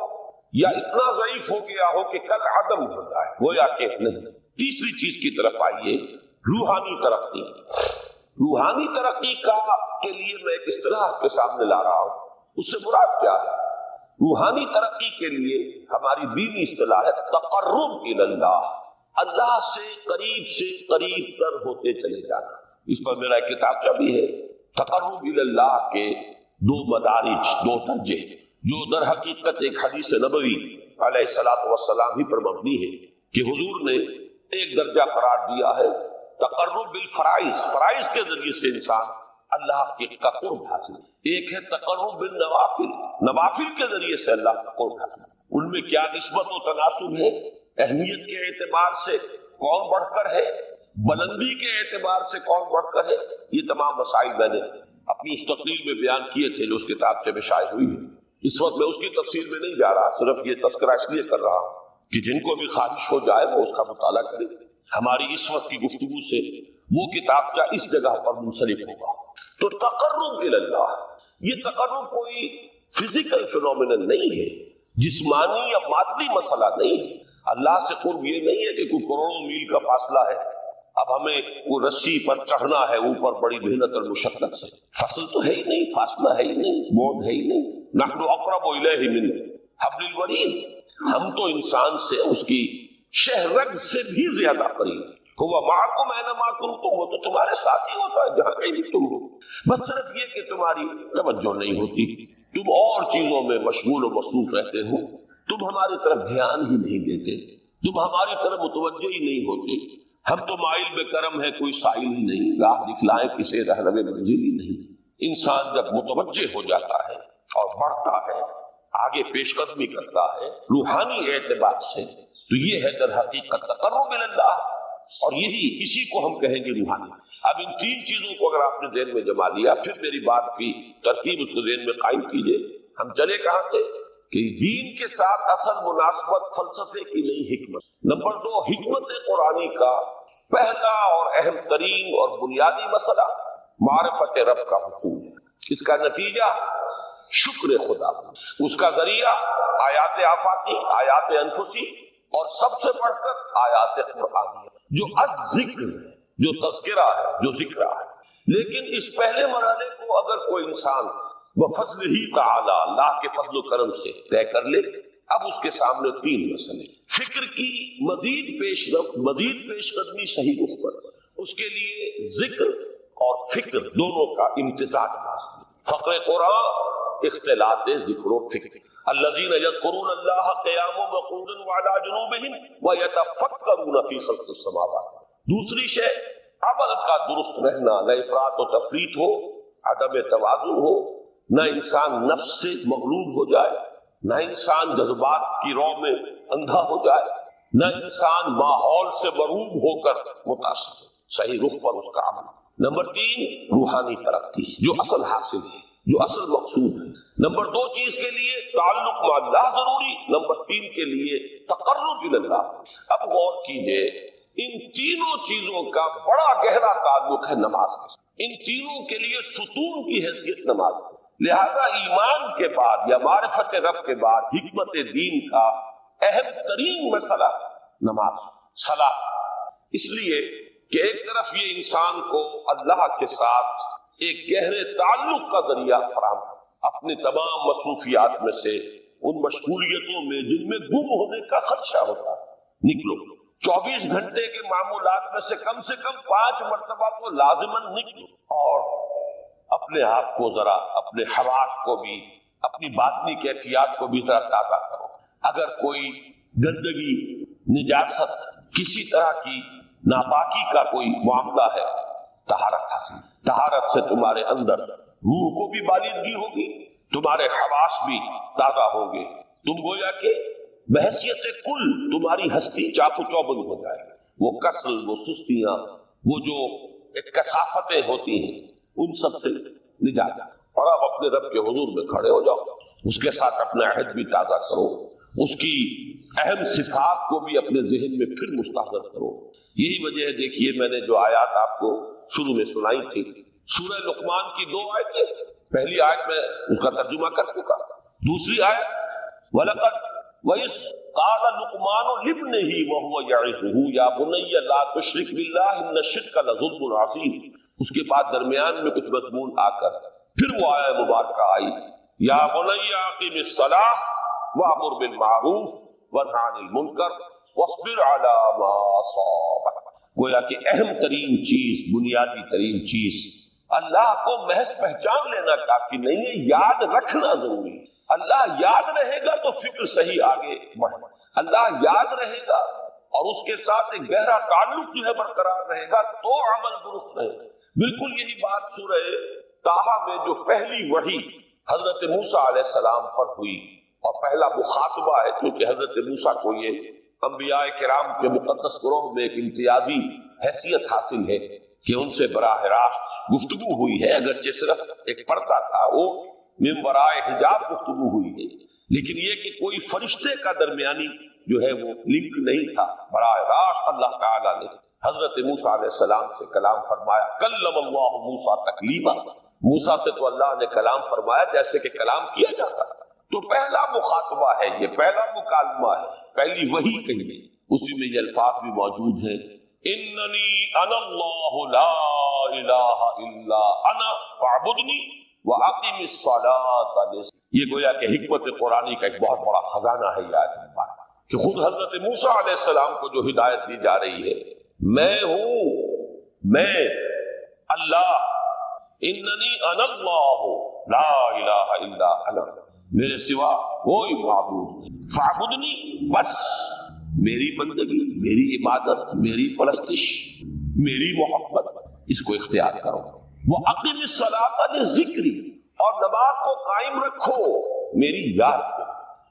یا اتنا ضعیف ہو گیا ہو کہ کل عدم ہو جائے، گویا کہ نہیں. تیسری چیز کی طرف آئیے، روحانی ترقی. روحانی ترقی کے لیے میں ایک اصطلاح کے سامنے لا رہا ہوں. اس سے مراد کیا ہے؟ روحانی ترقی کے لیے ہماری دینی اصطلاح ہے تقرب الی اللہ، اللہ سے قریب تر ہوتے چلے جانا. اس پر میرا ایک کتابچہ بھی ہے، تقرب الی اللہ کے دو مدارج، دو درجے، جو در حقیقت ایک حدیث نبوی علیہ الصلوۃ والسلام ہی پر مبنی ہے کہ حضور نے ایک درجہ قرار دیا ہے تقرب بالفرائض، فرائض کے ذریعے سے انسان اللہ کا قرب حاصل. ایک ہے تقرب بالنوافل، نوافل کے ذریعے سے اللہ کا قرب حاصل. ان میں کیا نسبت و تناسب ہے؟ اہمیت کے اعتبار سے کون بڑھ کر ہے، بلندی کے اعتبار سے کون بڑھ کر ہے، یہ تمام مسائل میں نے اپنی اس تقریر میں بیان کیے تھے جو اس کتاب سے شائع ہوئی ہے. اس وقت میں اس کی تفصیل میں نہیں جا رہا، صرف یہ تذکرہ اس لیے کر رہا ہوں کہ جن کو بھی خواہش ہو جائے وہ اس کا مطالعہ کرے. ہماری اس وقت کی گفتگو سے وہ کتاب کا اس جگہ پر منسلک ہوگا. تو تقرب الی اللہ، یہ تقرب کوئی فزیکل فینومینل نہیں ہے، جسمانی یا مادی مسئلہ نہیں ہے. اللہ سے قرب یہ نہیں ہے کہ کوئی کروڑوں میل کا فاصلہ ہے، اب ہمیں وہ رسی پر چڑھنا ہے اوپر بڑی محنت اور مشقت سے. فصل تو ہے ہی نہیں، فاصلہ ہے ہی نہیں، موت ہے ہی نہیں. نحن اقرب الیہ من حبل الورید، ہم تو انسان سے اس کی شہرگ سے بھی زیادہ قریب. ہوا معکم اینما کنتم، وہ تو تمہارے ساتھ ہی ہوتا ہے جہاں کہیں بھی تم ہو، بس صرف یہ کہ تمہاری توجہ نہیں ہوتی، تم اور چیزوں میں مشغول و مصروف رہتے ہو، تم ہماری طرف دھیان ہی نہیں دیتے، تم ہماری طرف متوجہ ہی نہیں ہوتے. ہم تو مائل بے کرم ہے، کوئی سائل ہی نہیں، راہ دکھلائے کسے رہنمے منزل ہی نہیں. انسان جب متوجہ ہو جاتا ہے اور بڑھتا ہے، آگے پیش قدمی کرتا ہے روحانی اعتبار سے، تو یہ ہے در حقیقت تقرب الی اللہ، اور اسی کو ہم کہیں گے روحانی. اب ان تین چیزوں کو اگر آپ نے ذہن میں جما لیا، پھر میری بات کی ترتیب اس کو ذہن میں قائم کیجئے. ہم چلے کہاں سے کہ دین کے ساتھ اصل مناسبت فلسفے کی نہیں، حکمت. نمبر 2، حکمت قرآنی کا پہلا اور اہم ترین اور بنیادی مسئلہ معرفت رب کا حصول. اس کا نتیجہ شکر خدا، اس کا ذریعہ آیات آفاقی، آیات انفسی، اور سب سے بڑھ کر آیات قرآنیہ جو الذکر، جو تذکرہ ہے، جو ذکر ہے. لیکن اس پہلے مرحلے کو کو اگر کوئی انسان بفضل ہی تعالی اللہ کے فضل و کرم سے طے کر لے، اب اس کے سامنے تین مسئلے، فکر کی مزید پیش رفت، مزید پیش قدمی صحیح رخ پر، اس کے لیے ذکر اور فکر دونوں کا امتزاج لازمی۔ فقر قرآن اختلاط ذکر و فکر، الذین یذکرون اللہ قیاما وقعودا وعلی جنوبہم ویتفکرون فی خلق السماوات۔ دوسری شے عمل کا درست رہنا، نہ افراط و تفریط ہو، عدم توازن ہو، نہ انسان نفس سے مغلوب ہو جائے، نہ انسان جذبات کی رو میں اندھا ہو جائے، نہ انسان ماحول سے مروب ہو کر متاثر ہو، صحیح رخ پر اس کا عمل۔ نمبر 3 روحانی ترقی، جو اصل حاصل ہے، جو اصل مقصود ہے۔ نمبر 2 چیز کے لیے تعلق مع اللہ ضروری، نمبر 3 کے لیے تقرب الی اللہ۔ اب غور کیجئے، ان تینوں چیزوں کا بڑا گہرا تعلق ہے نماز کے ساتھ، ان تینوں کے لیے ستون کی حیثیت نماز ہے۔ لہذا ایمان کے بعد یا معرفت رب کے بعد حکمت دین کا اہم ترین مسئلہ نماز، صلاۃ، اس لیے کہ ایک طرف یہ انسان کو اللہ کے ساتھ ایک گہرے تعلق کا ذریعہ فراہم، اپنے تمام مصروفیات میں سے ان مشغولیتوں میں جن میں گم ہونے کا خدشہ ہوتا ہے نکلو، 24 گھنٹے کے معمولات میں سے کم 5 مرتبہ تو لازماً نکلو، اور اپنے آپ کو ذرا، اپنے حواس کو بھی، اپنی باطنی کیفیات کو بھی ذرا تازہ کرو۔ اگر کوئی گندگی، نجاست، کسی طرح کی ناپاکی کا کوئی معاملہ ہے، طہارت حاصل، طہارت سے تمہارے اندر روح کو بھی بالندگی ہوگی، تمہارے حواس بھی تازہ ہوں گے، تم گویا کہ بحیثیت کل تمہاری ہستی چاق و چوبند ہو جائے، وہ کسل، وہ سستیاں، وہ جو ایک کثافتیں ہوتی ہیں، ان سب سے نجات، اور آپ اپنے رب کے حضور میں کھڑے ہو جاؤ، اس کے ساتھ اپنا عہد بھی تازہ کرو، اس کی اہم صفات کو بھی اپنے ذہن میں پھر مستحضر کرو۔ یہی وجہ ہے، دیکھیے میں نے جو آیات آپ کو شروع میں سنائی تھی، سورہ لقمان کی 2 آیتیں، پہلی آیت میں اس کا ترجمہ کر چکا، دوسری آیت وَلَقَدْ وَإِذْ قَالَ لُقْمَانُ لِابْنِهِ وَهُوَ يَعِظُهُ يَا بُنَيَّ لَا تُشْرِكْ بِاللَّهِ إِنَّ الشِّرْكَ لَظُلْمٌ عَظِيمٌ۔ اس کے بعد درمیان میں کچھ مضمون آ کر پھر وہ آیہ مبارکہ آئی، یا بنی اقیم الصلاۃ وامر بالمعروف وانہ عن المنکر واصبر علی ما اصابک۔ گویا کہ اہم ترین چیز، بنیادی ترین چیز، اللہ کو محض پہچان لینا کافی نہیں ہے، یاد رکھنا ضروری۔ اللہ یاد رہے گا تو فکر صحیح آگے بڑھے، اللہ یاد رہے گا اور اس کے ساتھ ایک گہرا تعلق جو ہے برقرار رہے گا تو عمل درست رہے گا۔ بالکل یہی بات سورہ طٰہٰ میں جو پہلی وحی حضرت موسیٰ علیہ السلام پر ہوئی، اور پہلا مخاطبہ ہے، چونکہ حضرت موسیٰ کو یہ انبیاء کرام کے مقدس گروہ میں ایک امتیازی حیثیت حاصل ہے کہ ان سے براہ راست گفتگو ہوئی ہے، اگرچہ صرف ایک پردہ تھا، وہ من ورائے حجاب گفتگو ہوئی ہے، لیکن یہ کہ کوئی فرشتے کا درمیانی جو ہے وہ لنک نہیں تھا، براہ راست اللہ تعالیٰ نے حضرت موسیٰ علیہ السلام سے کلام فرمایا۔ کلم اللہ موسیٰ تکلیما، موسیٰ سے تو اللہ نے کلام فرمایا جیسے کہ کلام کیا جاتا۔ تو پہلا مخاطبہ ہے، یہ پہلا مکالمہ ہے، پہلی وحی کہیے، اسی میں یہ الفاظ بھی موجود ہیں، اننی انا اللہ لا الہ الا انا فاعبدنی واقم الصلاۃ لذکری۔ یہ گویا کہ حکمت قرآنی کا ایک بہت بڑا خزانہ ہے یہ آیت مبارکہ، کہ خود حضرت موسیٰ علیہ السلام کو جو ہدایت دی جا رہی ہے، میں ہوں، میں اللہ، اننی انا اللہ لا الہ الا انا، میرے سوا کوئی معبود نہیں، فاعبدنی، بس میری بندگی، میری عبادت، میری پرستش، میری محبت، اس کو اختیار کرو۔ وَأَقِمِ الصَّلَاةَ لِذِكْرِي، اور نماز کو قائم رکھو میری یاد کو۔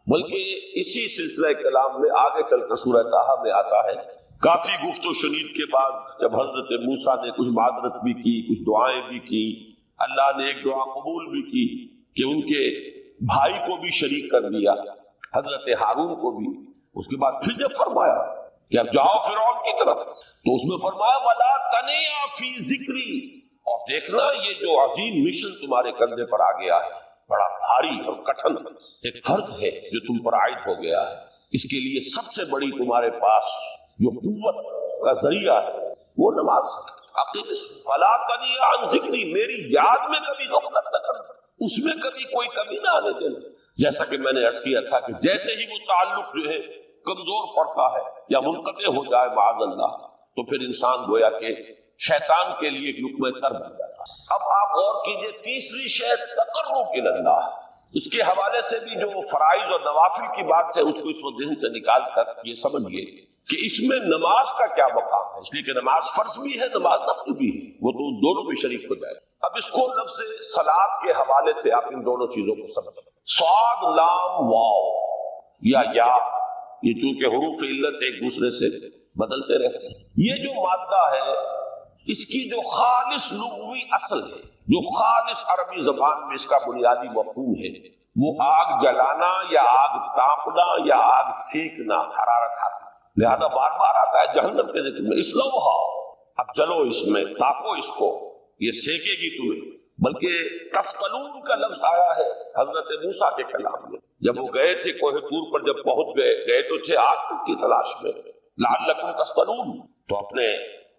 بلکہ اسی سلسلہ کلام میں آگے چل کر سورہ طٰہٰ میں آتا ہے، کافی گفت و شنید کے بعد جب حضرت موسیٰ نے کچھ معذرت بھی کی، کچھ دعائیں بھی کی، اللہ نے ایک دعا قبول بھی کی کہ ان کے بھائی کو بھی شریک کر دیا، حضرت ہارون کو بھی۔ اس کے بعد پھر جب فرمایا کہ اب جاؤ فرعون کی طرف، تو اس میں فرمایا وَلَا تَنِيَا فِي ذِكْرِي، اور دیکھنا یہ جو عظیم مشن تمہارے کندھے پر آ گیا ہے، بڑا بھاری اور کٹھن ایک فرض ہے جو تم پر عائد ہو گیا ہے، اس کے لیے سب سے بڑی تمہارے پاس جو قوت کا ذریعہ ہے وہ نماز ہے۔ فلا تنی عن ذکری، میری یاد میں کبھی غفلت نہ کرنا، اس میں کبھی کوئی کمی نہ آنے دینا۔ جیسا کہ میں نے عرض کیا تھا کہ جیسے ہی وہ تعلق جو ہے کمزور پڑتا ہے یا منقطع ہو جائے معاذ اللہ، تو پھر انسان گویا کہ شیطان کے لیے ایک لقمہ تر بن جاتا ہے۔ اب آپ غور کیجئے، تیسری شے تقرب اللہ، اس کے حوالے سے بھی جو فرائض اور نوافل کی بات ہے اس کو اس وقت ذہن سے نکال کر یہ سمجھیے کہ اس میں نماز کا کیا مقام ہے، اس لیے کہ نماز فرض بھی ہے، نماز نفل بھی ہے، وہ تو دونوں میں شریک ہو جائے۔ اب اس کو لفظ صلاۃ کے حوالے سے آپ ان دونوں چیزوں کو سمجھیں۔ صاد لام واو یا یہ چونکہ حروف علت ایک دوسرے سے بدلتے رہتے ہیں، یہ جو مادہ ہے اس کی جو خالص لغوی اصل ہے، جو خالص عربی زبان میں اس کا بنیادی مفہوم ہے، وہ آگ جلانا یا آگ تاپنا یا آگ سینکنا، حرارت حاصل۔ لہذا بار بار آتا ہے جہنم کے ذکر میں اسلوہا، اب جلو اس میں، تاپو اس کو، یہ سینکے گی تمہیں۔ بلکہ تفتلون کا لفظ آیا ہے حضرت موسیٰ کے کلام میں، جب وہ گئے تھے کوہ طور پر، جب پہنچ گئے تو تھے آگ کی تلاش میں، لعلکم تفتلون، تو اپنے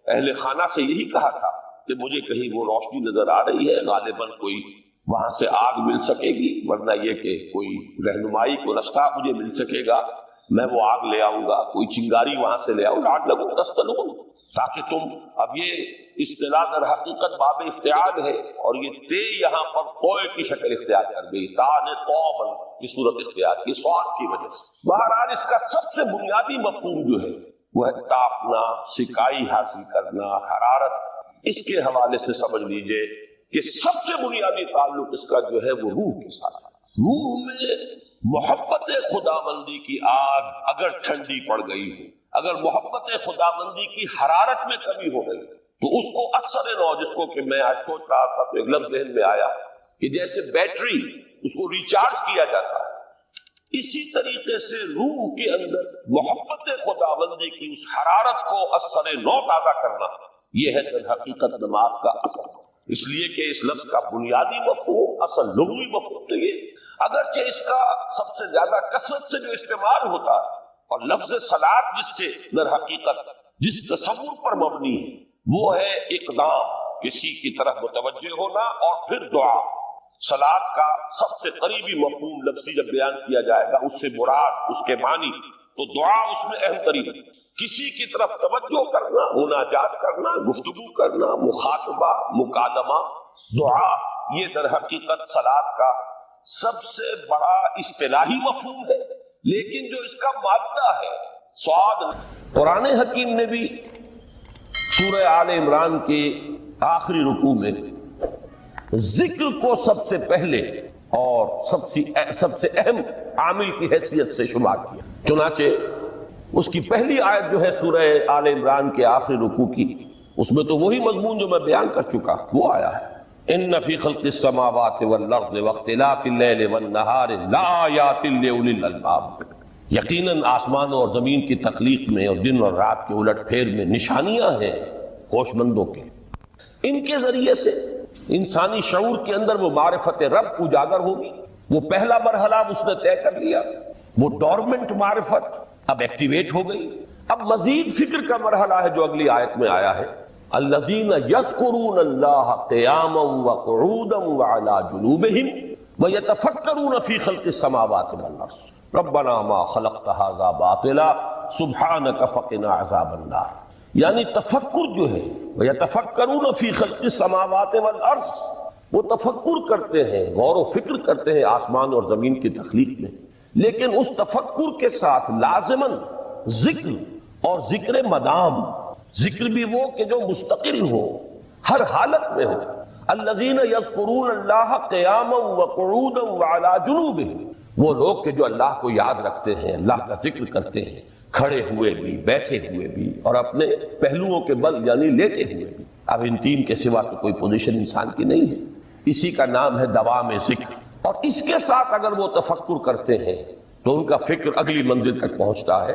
اہل خانہ سے یہی کہا تھا کہ مجھے کہیں وہ روشنی نظر آ رہی ہے، غالباً کوئی وہاں سے آگ مل سکے گی، ورنہ یہ کہ کوئی رہنمائی کو رستہ مجھے مل سکے گا، میں وہ آگ لے آؤں گا، کوئی چنگاری وہاں سے لے آؤں، لعلکم تفتلون، تاکہ تم، اب یہ اصطلاح در حقیقت باب افتعال ہے، اور یہ تے یہاں پر توئے کی شکل اختیار کر گئی، تا نے توبن کی صورت اختیار کی سواد کی وجہ سے۔ بہرحال اس کا سب سے بنیادی مفہوم جو ہے وہ ہے تاپنا، سکائی حاصل کرنا، حرارت۔ اس کے حوالے سے سمجھ لیجئے کہ سب سے بنیادی تعلق اس کا جو ہے وہ روح کے ساتھ۔ روح میں محبت خداوندی کی آگ اگر ٹھنڈی پڑ گئی ہو، اگر محبت خداوندی کی حرارت میں کمی ہو گئی، تو اس کو اثر نو، جس کو کہ میں آج سوچ رہا تھا تو ایک لفظ ذہن میں آیا کہ جیسے بیٹری اس کو ریچارج کیا جاتا ہے، اسی طریقے سے روح کے اندر محبت خداوندی کی اس حرارت کو اثر نو تازہ کرنا، یہ ہے در حقیقت نماز کا اثر۔ اس لیے کہ اس لفظ کا بنیادی مفہوم، اصل لغوی مفہوم تو یہ، اگرچہ اس کا سب سے زیادہ کثرت سے جو استعمال ہوتا ہے، اور لفظ صلاۃ جس سے در حقیقت جس تصور پر مبنی ہے وہ ہے اقدام، کسی کی طرف متوجہ ہونا اور پھر دعا۔ صلاۃ کا سب سے قریبی مفہوم لفظی جب بیان کیا جائے گا، اس سے مراد، اس کے معنی، تو دعا اس میں اہم ترین، کسی کی طرف توجہ کرنا، مناجات کرنا، گفتگو کرنا، مخاطبہ، مکالمہ، دعا، یہ در حقیقت صلاۃ کا سب سے بڑا اصطلاحی مفہوم ہے۔ لیکن جو اس کا مادہ ہے سواد، قرآن حکیم نے بھی سورہ آل عمران کے آخری رکوع میں ذکر کو سب سے پہلے اور سب سے اہم عامل کی حیثیت سے شمار کیا۔ چنانچہ اس کی پہلی آیت جو ہے سورہ آل عمران کے آخری رکوع کی، اس میں تو وہی مضمون جو میں بیان کر چکا وہ آیا ہے، ان فی خلق السماوات والارض واختلاف اللیل والنہار لآیات لأولی الالباب، یقیناً آسمانوں اور زمین کی تخلیق میں اور دن اور رات کے الٹ پھیر میں نشانیاں ہیں ہوش مندوں کے۔ ان کے ذریعے سے انسانی شعور کے اندر وہ معرفت رب اجاگر ہوگی، وہ پہلا مرحلہ اس نے طے کر لیا، وہ ڈورمنٹ معرفت اب ایکٹیویٹ ہو گئی۔ اب مزید فکر کا مرحلہ ہے جو اگلی آیت میں آیا ہے، الذین یذکرون اللہ قیاما وقعودا وعلی جنوبہم ویتفکرون فی خلق السماوات والارض ربنا ما خلقت ھذا باطلا سبحانک فقنا عذاب النار۔ یعنی تفکر جو ہے، وَيَتَفَكَّرُونَ فِي خَلْقِ السَّمَاوَاتِ وَالْأَرْضِ، وہ تفکر کرتے ہیں، غور و فکر کرتے ہیں آسمان اور زمین کی تخلیق میں، لیکن اس تفکر کے ساتھ لازماً ذکر، اور ذکر مدام، ذکر بھی وہ کہ جو مستقل ہو، ہر حالت میں ہو۔ الذین یذکرون اللہ قیاما وقعودا وعلی جنوبہم، وہ لوگ کہ جو اللہ کو یاد رکھتے ہیں، اللہ کا ذکر کرتے ہیں، کھڑے ہوئے بھی، بیٹھے ہوئے بھی، اور اپنے پہلوؤں کے بل یعنی لیٹے ہوئے بھی۔ اب ان تین کے سوا تو کوئی پوزیشن انسان کی نہیں ہے، اسی کا نام ہے دوام ذکر۔ اور اس کے ساتھ اگر وہ تفکر کرتے ہیں تو ان کا فکر اگلی منزل تک پہنچتا ہے۔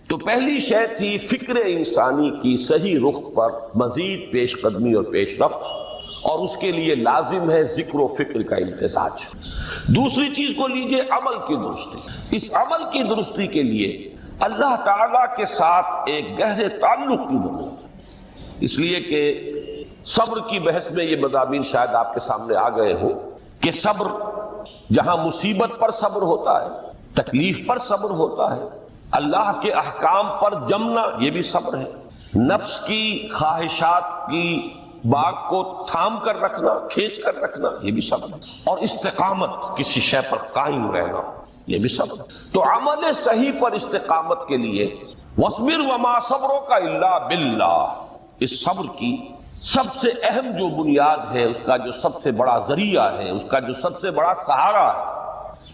تو پہلی شے تھی فکر انسانی کی صحیح رخ پر مزید پیش قدمی اور پیش رفت، اور اس کے لیے لازم ہے ذکر و فکر کا امتزاج۔ دوسری چیز کو لیجئے عمل کی درستی۔ اس عمل کی درستی کے لیے اللہ تعالیٰ کے ساتھ ایک گہرے تعلق کی ضرورت ہے۔ اس لیے کہ صبر کی بحث میں یہ مضامین شاید آپ کے سامنے آ گئے ہوں کہ صبر جہاں مصیبت پر صبر ہوتا ہے، تکلیف پر صبر ہوتا ہے، اللہ کے احکام پر جمنا یہ بھی صبر ہے، نفس کی خواہشات کی باغ کو تھام کر رکھنا، کھینچ کر رکھنا یہ بھی صبر ہے، اور استقامت کسی شے پر قائم رہنا یہ بھی صبر ہے۔ تو عمل صحیح پر استقامت کے لیے وَاصْبِرْ وَمَا صَبْرُكَ إِلَّا بِاللَّهِ، اس صبر کی سب سے اہم جو بنیاد ہے، اس کا جو سب سے بڑا ذریعہ ہے، اس کا جو سب سے بڑا سہارا ہے،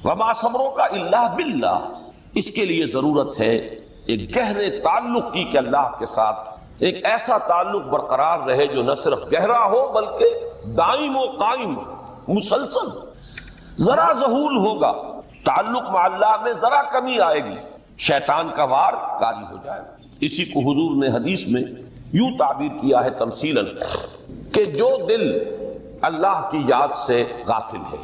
وَمَا صَبْرُكَ إِلَّا بِاللَّهِ، اس کے لیے ضرورت ہے ایک گہرے تعلق کی کہ اللہ کے ساتھ ایک ایسا تعلق برقرار رہے جو نہ صرف گہرا ہو بلکہ دائم و قائم مسلسل۔ ذرا ظہول ہوگا تعلق مع اللہ میں، ذرا کمی آئے گی، شیطان کا وار کاری ہو جائے گا۔ اسی کو حضور نے حدیث میں یوں تعبیر کیا ہے تمثیلاً کہ جو دل اللہ کی یاد سے غافل ہے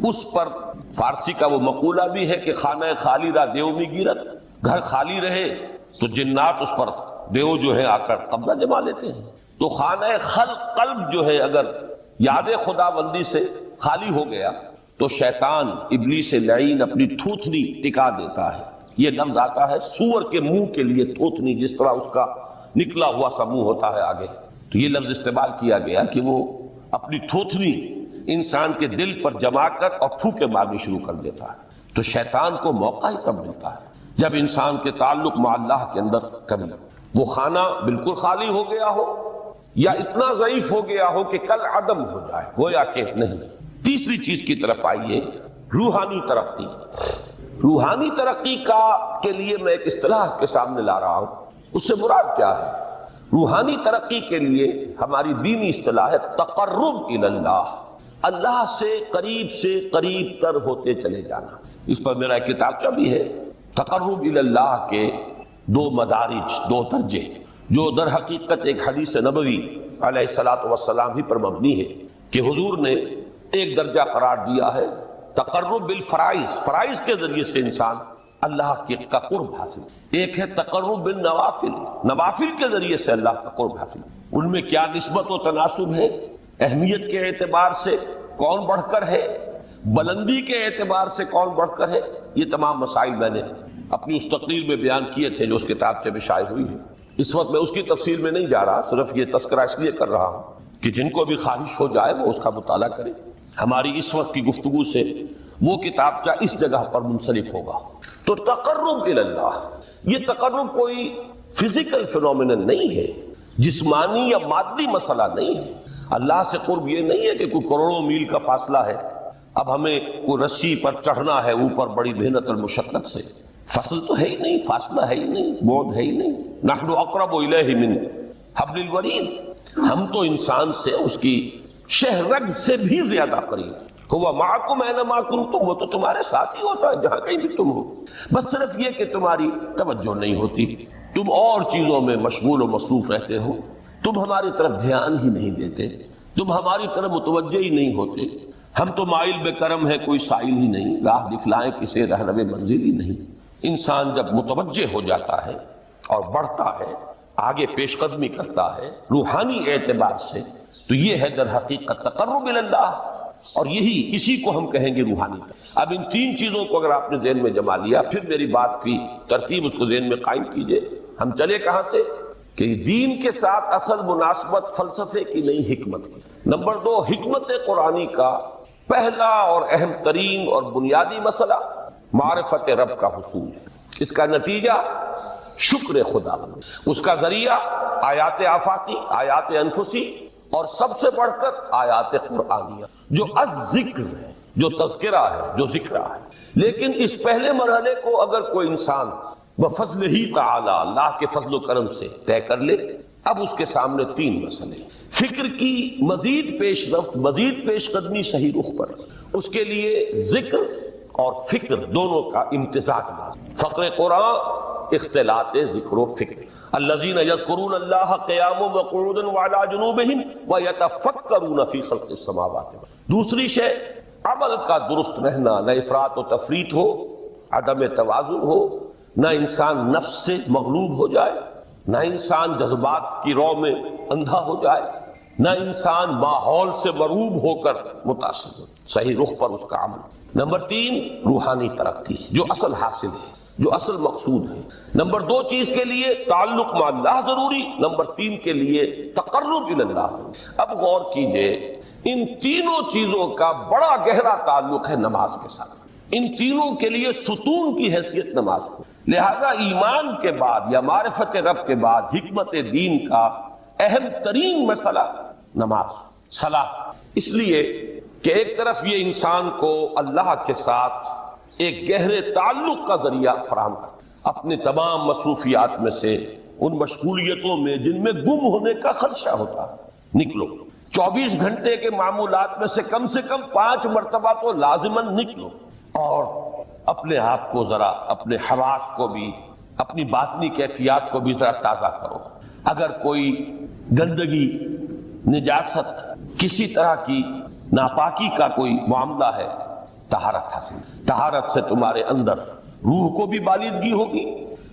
اس پر، فارسی کا وہ مقولہ بھی ہے کہ خانہ خالی را دیو میں گیرت، گھر خالی رہے تو جنات اس پر دیو جو ہے آ کر قبضہ جما لیتے ہیں۔ تو خانہ قلب جو ہے اگر یاد خدا بندی سے خالی ہو گیا تو شیطان ابلیس لعین اپنی تھوتنی ٹکا دیتا ہے۔ یہ لفظ آتا ہے سور کے منہ کے لیے تھوتنی، جس طرح اس کا نکلا ہوا سا منہ ہوتا ہے آگے، تو یہ لفظ استعمال کیا گیا کہ وہ اپنی تھوتنی انسان کے دل پر جما کر اور پھوکے مارنی شروع کر دیتا ہے۔ تو شیطان کو موقع ہی تب ملتا ہے جب انسان کے تعلق مع اللہ کے اندر کمی، وہ خانہ بالکل خالی ہو گیا ہو یا اتنا ضعیف ہو گیا ہو کہ کل عدم ہو جائے، گویا کہ نہیں۔ تیسری چیز کی طرف آئیے، روحانی ترقی۔ روحانی ترقی کے لیے میں ایک اصطلاح کے سامنے لا رہا ہوں، اس سے مراد کیا ہے؟ روحانی ترقی کے لیے ہماری دینی اصطلاح ہے تقرب الی اللہ، اللہ سے قریب تر ہوتے چلے جانا۔ اس پر میرا ایک کتابچہ بھی ہے، تقرب الی اللہ کے دو مدارج، دو درجے، جو در حقیقت ایک حدیث نبوی علیہ الصلوۃ والسلام ہی پر مبنی ہے کہ حضور نے ایک درجہ قرار دیا ہے تقرب بالفرائض، فرائض کے ذریعے سے انسان اللہ کا قرب حاصل، ایک ہے تقرب بالنوافل، نوافل کے ذریعے سے اللہ کا قرب حاصل۔ ان میں کیا نسبت و تناسب ہے، اہمیت کے اعتبار سے کون بڑھ کر ہے، بلندی کے اعتبار سے کون بڑھ کر ہے، یہ تمام مسائل میں نے اپنی اس تقریر میں بیان کیے تھے جو اس کتاب سے بھی شائع ہوئی ہے۔ اس وقت میں اس کی تفصیل میں نہیں جا رہا، صرف یہ تذکرہ اس لیے کر رہا ہوں کہ جن کو بھی خواہش ہو جائے وہ اس کا مطالعہ کرے۔ ہماری اس وقت کی گفتگو سے وہ کتابچہ اس جگہ پر منسلک ہوگا۔ تو تقرب الی اللہ، یہ تقرب کوئی فزیکل فینومینن نہیں ہے، جسمانی یا مادی مسئلہ نہیں ہے۔ اللہ سے قرب یہ نہیں ہے کہ کوئی کروڑوں میل کا فاصلہ ہے، اب ہمیں کوئی رسی پر چڑھنا ہے اوپر بڑی محنت اور مشقت سے، فصل تو ہے ہی نہیں، فاصلہ ہے ہی نہیں، بعد ہے ہی نہیں۔ نحن اقرب الیہ من حبل الورید، ہم تو انسان سے اس کی شہرگ سے بھی زیادہ قریب۔ ہوا معکم اینما کنتم، وہ تو تمہارے ساتھ ہی ہوتا ہے جہاں کہیں بھی تم ہو، بس صرف یہ کہ تمہاری توجہ نہیں ہوتی، تم اور چیزوں میں مشغول و مصروف رہتے ہو، تم ہماری طرف دھیان ہی نہیں دیتے، تم ہماری طرف متوجہ ہی نہیں ہوتے۔ ہم تو مائل بے کرم ہے، کوئی سائل ہی نہیں، راہ دکھلائیں کسے رہنو منزل ہی نہیں۔ انسان جب متوجہ ہو جاتا ہے اور بڑھتا ہے، آگے پیش قدمی کرتا ہے روحانی اعتبار سے، تو یہ ہے در حقیقت تقرب الی اللہ، اور اسی کو ہم کہیں گے روحانی۔ اب ان تین چیزوں کو اگر آپ نے ذہن میں جما لیا، پھر میری بات کی ترتیب اس کو ذہن میں قائم کیجئے۔ ہم چلے کہاں سے؟ کہ دین کے ساتھ اصل مناسبت فلسفے کی نہیں، حکمت کی۔ نمبر 2، حکمت قرآنی کا پہلا اور اہم ترین اور بنیادی مسئلہ معرفت رب کا حصول ہے۔ اس کا نتیجہ شکر خدا، اس کا ذریعہ آیات آفاقی، آیات انفسی، اور سب سے بڑھ کر آیات قرآنیہ جو الذکر ہے، جو تذکرہ ہے، جو ذکر ہے۔ لیکن اس پہلے مرحلے کو اگر کوئی انسان بفضل ہی تعالی، اللہ کے فضل و کرم سے طے کر لے، اب اس کے سامنے تین مسئلے، فکر کی مزید پیش رفت، مزید پیش قدمی صحیح رخ پر، اس کے لیے ذکر اور فکر دونوں کا امتزاج لازم۔ فقر قرآن اختلاط ذکر و فکر، الذین یذکرون اللہ قیاما وقعودا وعلی جنوبہم ویتفکرون فی خلق السماوات۔ دوسری شے عمل کا درست رہنا، نہ افراط و تفریط ہو، عدم توازن ہو، نہ انسان نفس سے مغلوب ہو جائے، نہ انسان جذبات کی رو میں اندھا ہو جائے، نہ انسان ماحول سے مروب ہو کر متاثر ہو، صحیح رخ پر اس کا عمل۔ نمبر 3 روحانی ترقی، جو اصل حاصل ہے، جو اصل مقصود ہے۔ نمبر 2 چیز کے لیے تعلق مع اللہ ضروری، نمبر 3 کے لیے تقرب الی اللہ۔ اب غور کیجئے، ان تینوں چیزوں کا بڑا گہرا تعلق ہے نماز کے ساتھ، ان تینوں کے لیے ستون کی حیثیت نماز کو۔ لہذا ایمان کے بعد یا معرفت رب کے بعد حکمت دین کا اہم ترین مسئلہ نماز، صلاۃ، اس لیے کہ ایک طرف یہ انسان کو اللہ کے ساتھ ایک گہرے تعلق کا ذریعہ فراہم کرتا ہے، اپنے تمام مصروفیات میں سے، ان مشغولیتوں میں جن میں گم ہونے کا خدشہ ہوتا ہے، نکلو۔ 24 گھنٹے کے معمولات میں سے کم 5 مرتبہ تو لازماً نکلو، اور اپنے آپ کو ذرا، اپنے حواس کو بھی، اپنی باطنی کیفیات کو بھی ذرا تازہ کرو۔ اگر کوئی گندگی، نجاست، کسی طرح کی ناپاکی کا کوئی معاملہ ہے، طہارت حاصل۔ طہارت سے تمہارے اندر روح کو بھی بالیدگی ہوگی،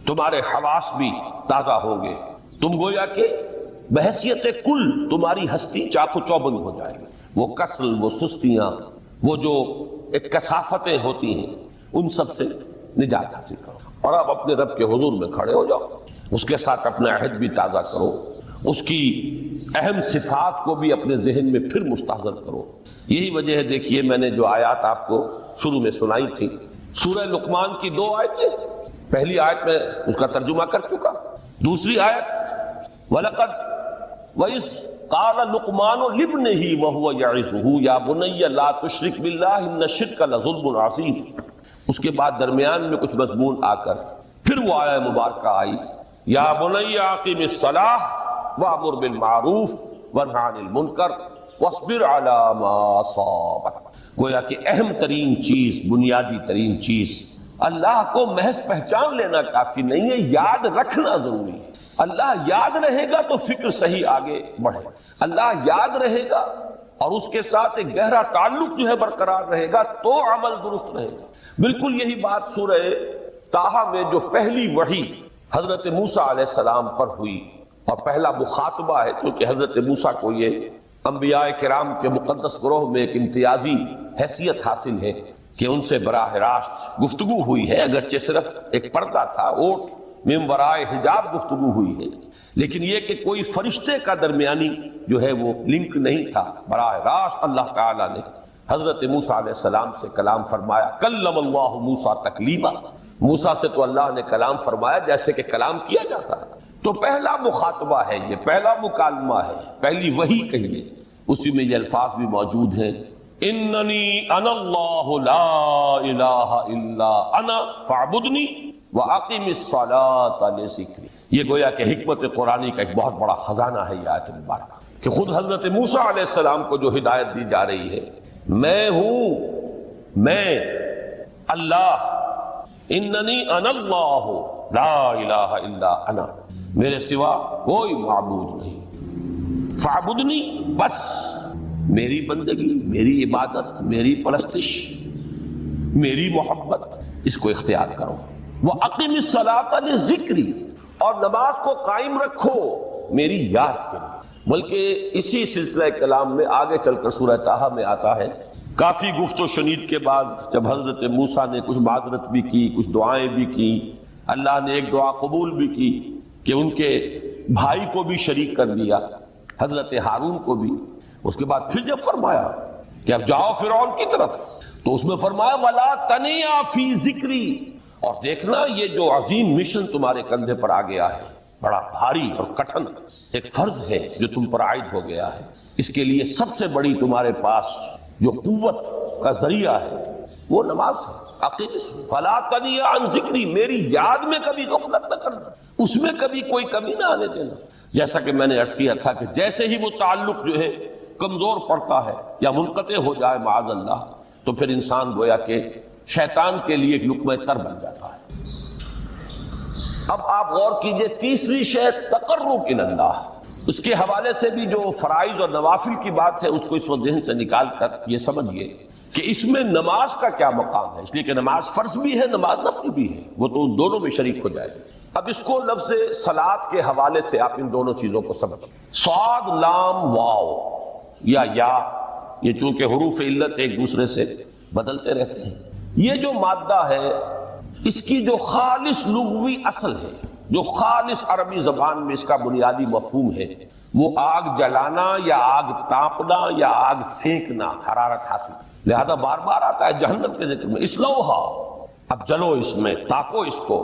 تمہارے حواس بھی تازہ ہوں گے، تم گویا کہ بحیثیت کل تمہاری ہستی چاق و چوبند ہو جائے گی۔ وہ کسل، وہ سستیاں، وہ جو ایک کثافتیں ہوتی ہیں، ان سب سے نجات حاصل کرو، اور اب اپنے رب کے حضور میں کھڑے ہو جاؤ، اس کے ساتھ اپنا عہد بھی تازہ کرو، اس کی اہم صفات کو بھی اپنے ذہن میں پھر مستحضر کرو۔ یہی وجہ ہے، دیکھیے میں نے جو آیات آپ کو شروع میں سنائی تھی، سورہ لقمان کی 2 آیتیں، پہلی آیت میں اس کا ترجمہ کر چکا، دوسری آیت وَلَقَدْ وَإِذْ قَالَ لُقْمَانُ لِابْنِهِ وَهُوَ يَعِظُهُ يَا بُنَيَّ لَا تُشْرِكْ بِاللَّهِ إِنَّ الشِّرْكَ لَظُلْمٌ عَظِيمٌ۔ اس کے بعد درمیان میں کچھ مضمون آ کر پھر وہ آیہ مبارکہ آئی، یا بنی اقیم الصلاۃ وامر بالمعروف وانہی عن المنکر واصبر علی ما اصابک۔ گویا کہ اہم ترین چیز، بنیادی ترین چیز، اللہ کو محض پہچان لینا کافی نہیں ہے، یاد رکھنا ضروری ہے۔ اللہ یاد رہے گا تو فکر صحیح آگے بڑھے، اللہ یاد رہے گا اور اس کے ساتھ ایک گہرا تعلق جو ہے برقرار رہے گا تو عمل درست رہے گا۔ بالکل یہی بات سورہ طٰہٰ میں جو پہلی وحی حضرت موسیٰ علیہ السلام پر ہوئی، اور پہلا مخاطبہ ہے، چونکہ حضرت موسیٰ کو یہ انبیاء کرام کے مقدس گروہ میں ایک امتیازی حیثیت حاصل ہے کہ ان سے براہ راست گفتگو ہوئی ہے، اگرچہ صرف ایک پردہ تھا، اوٹ من ورائے حجاب گفتگو ہوئی ہے، لیکن یہ کہ کوئی فرشتے کا درمیانی جو ہے وہ لنک نہیں تھا، براہ راست اللہ تعالیٰ نے حضرت موسیٰ علیہ السلام سے کلام فرمایا۔ کلم اللہ موسیٰ تکلیما، موسیٰ سے تو اللہ نے کلام فرمایا جیسے کہ کلام کیا جاتا ہے۔ تو پہلا مخاطبہ ہے، یہ پہلا مکالمہ ہے، پہلی وحی کہیے، اسی میں یہ الفاظ بھی موجود ہیں، اننی انا اللہ لا الہ الا انا فاعبدنی واقم الصلاۃ لذکری۔ یہ گویا کہ حکمت قرآنی کا ایک بہت بڑا خزانہ ہے یہ آیت مبارکہ، کہ خود حضرت موسیٰ علیہ السلام کو جو ہدایت دی جا رہی ہے، میں ہوں، میں اللہ، اننی انا اللہ لا الہ الا انا، میرے سوا کوئی معبود نہیں، فاعبدنی، بس میری بندگی، میری عبادت، میری پرستش، میری محبت، اس کو اختیار کرو۔ وَأَقِمِ الصَّلَاةَ لِذِكْرِي، اور نماز کو قائم رکھو میری یاد کے لیے۔ بلکہ اسی سلسلہ کلام میں آگے چل کر سورہ طٰہٰ میں آتا ہے، کافی گفت و شنید کے بعد جب حضرت موسیٰ نے کچھ معذرت بھی کی، کچھ دعائیں بھی کی، اللہ نے ایک دعا قبول بھی کی کہ ان کے بھائی کو بھی شریک کر دیا، حضرت ہارون کو بھی۔ اس کے بعد پھر جب فرمایا کہ اب جاؤ فرعون کی طرف، تو اس میں فرمایا وَلَا تَنِيَا فِي ذِكْرِي، اور دیکھنا یہ جو عظیم مشن تمہارے کندھے پر آ گیا ہے، بڑا بھاری اور کٹھن ایک فرض ہے جو تم پر عائد ہو گیا ہے، اس کے لیے سب سے بڑی تمہارے پاس جو قوت کا ذریعہ ہے وہ نماز ہے۔ عقیم فلا تنیا عن ذکری، میری یاد میں کبھی غفلت نہ کرنا، اس میں کبھی کوئی کمی نہ آنے دینا۔ جیسا کہ میں نے عرض کیا تھا کہ جیسے ہی وہ تعلق جو ہے کمزور پڑتا ہے یا منقطع ہو جائے معاذ اللہ، تو پھر انسان گویا کہ شیطان کے لیے ایک لقمہ تر بن جاتا ہے۔ اب آپ غور کیجئے، تیسری شے تقرب الی اللہ، اس کے حوالے سے بھی جو فرائض اور نوافل کی بات ہے اس کو اس وقت ذہن سے نکال کر یہ سمجھیے کہ اس میں نماز کا کیا مقام ہے، اس لیے کہ نماز فرض بھی ہے، نماز نفل بھی ہے، وہ تو دونوں میں شریک ہو جائے گی۔ اب اس کو لفظ صلاۃ کے حوالے سے آپ ان دونوں چیزوں کو سمجھیں. صاد لام واو یا یہ چونکہ حروف علت ایک دوسرے سے بدلتے رہتے ہیں. یہ جو مادہ ہے اس کی جو خالص لغوی اصل ہے، جو خالص عربی زبان میں اس کا بنیادی مفہوم ہے، وہ آگ جلانا یا آگ تاپنا یا آگ سینکنا، حرارت حاصل. لہذا بار بار آتا ہے جہنم کے ذکر میں اسلوہا، اب جلو اس میں، تاپو اس کو،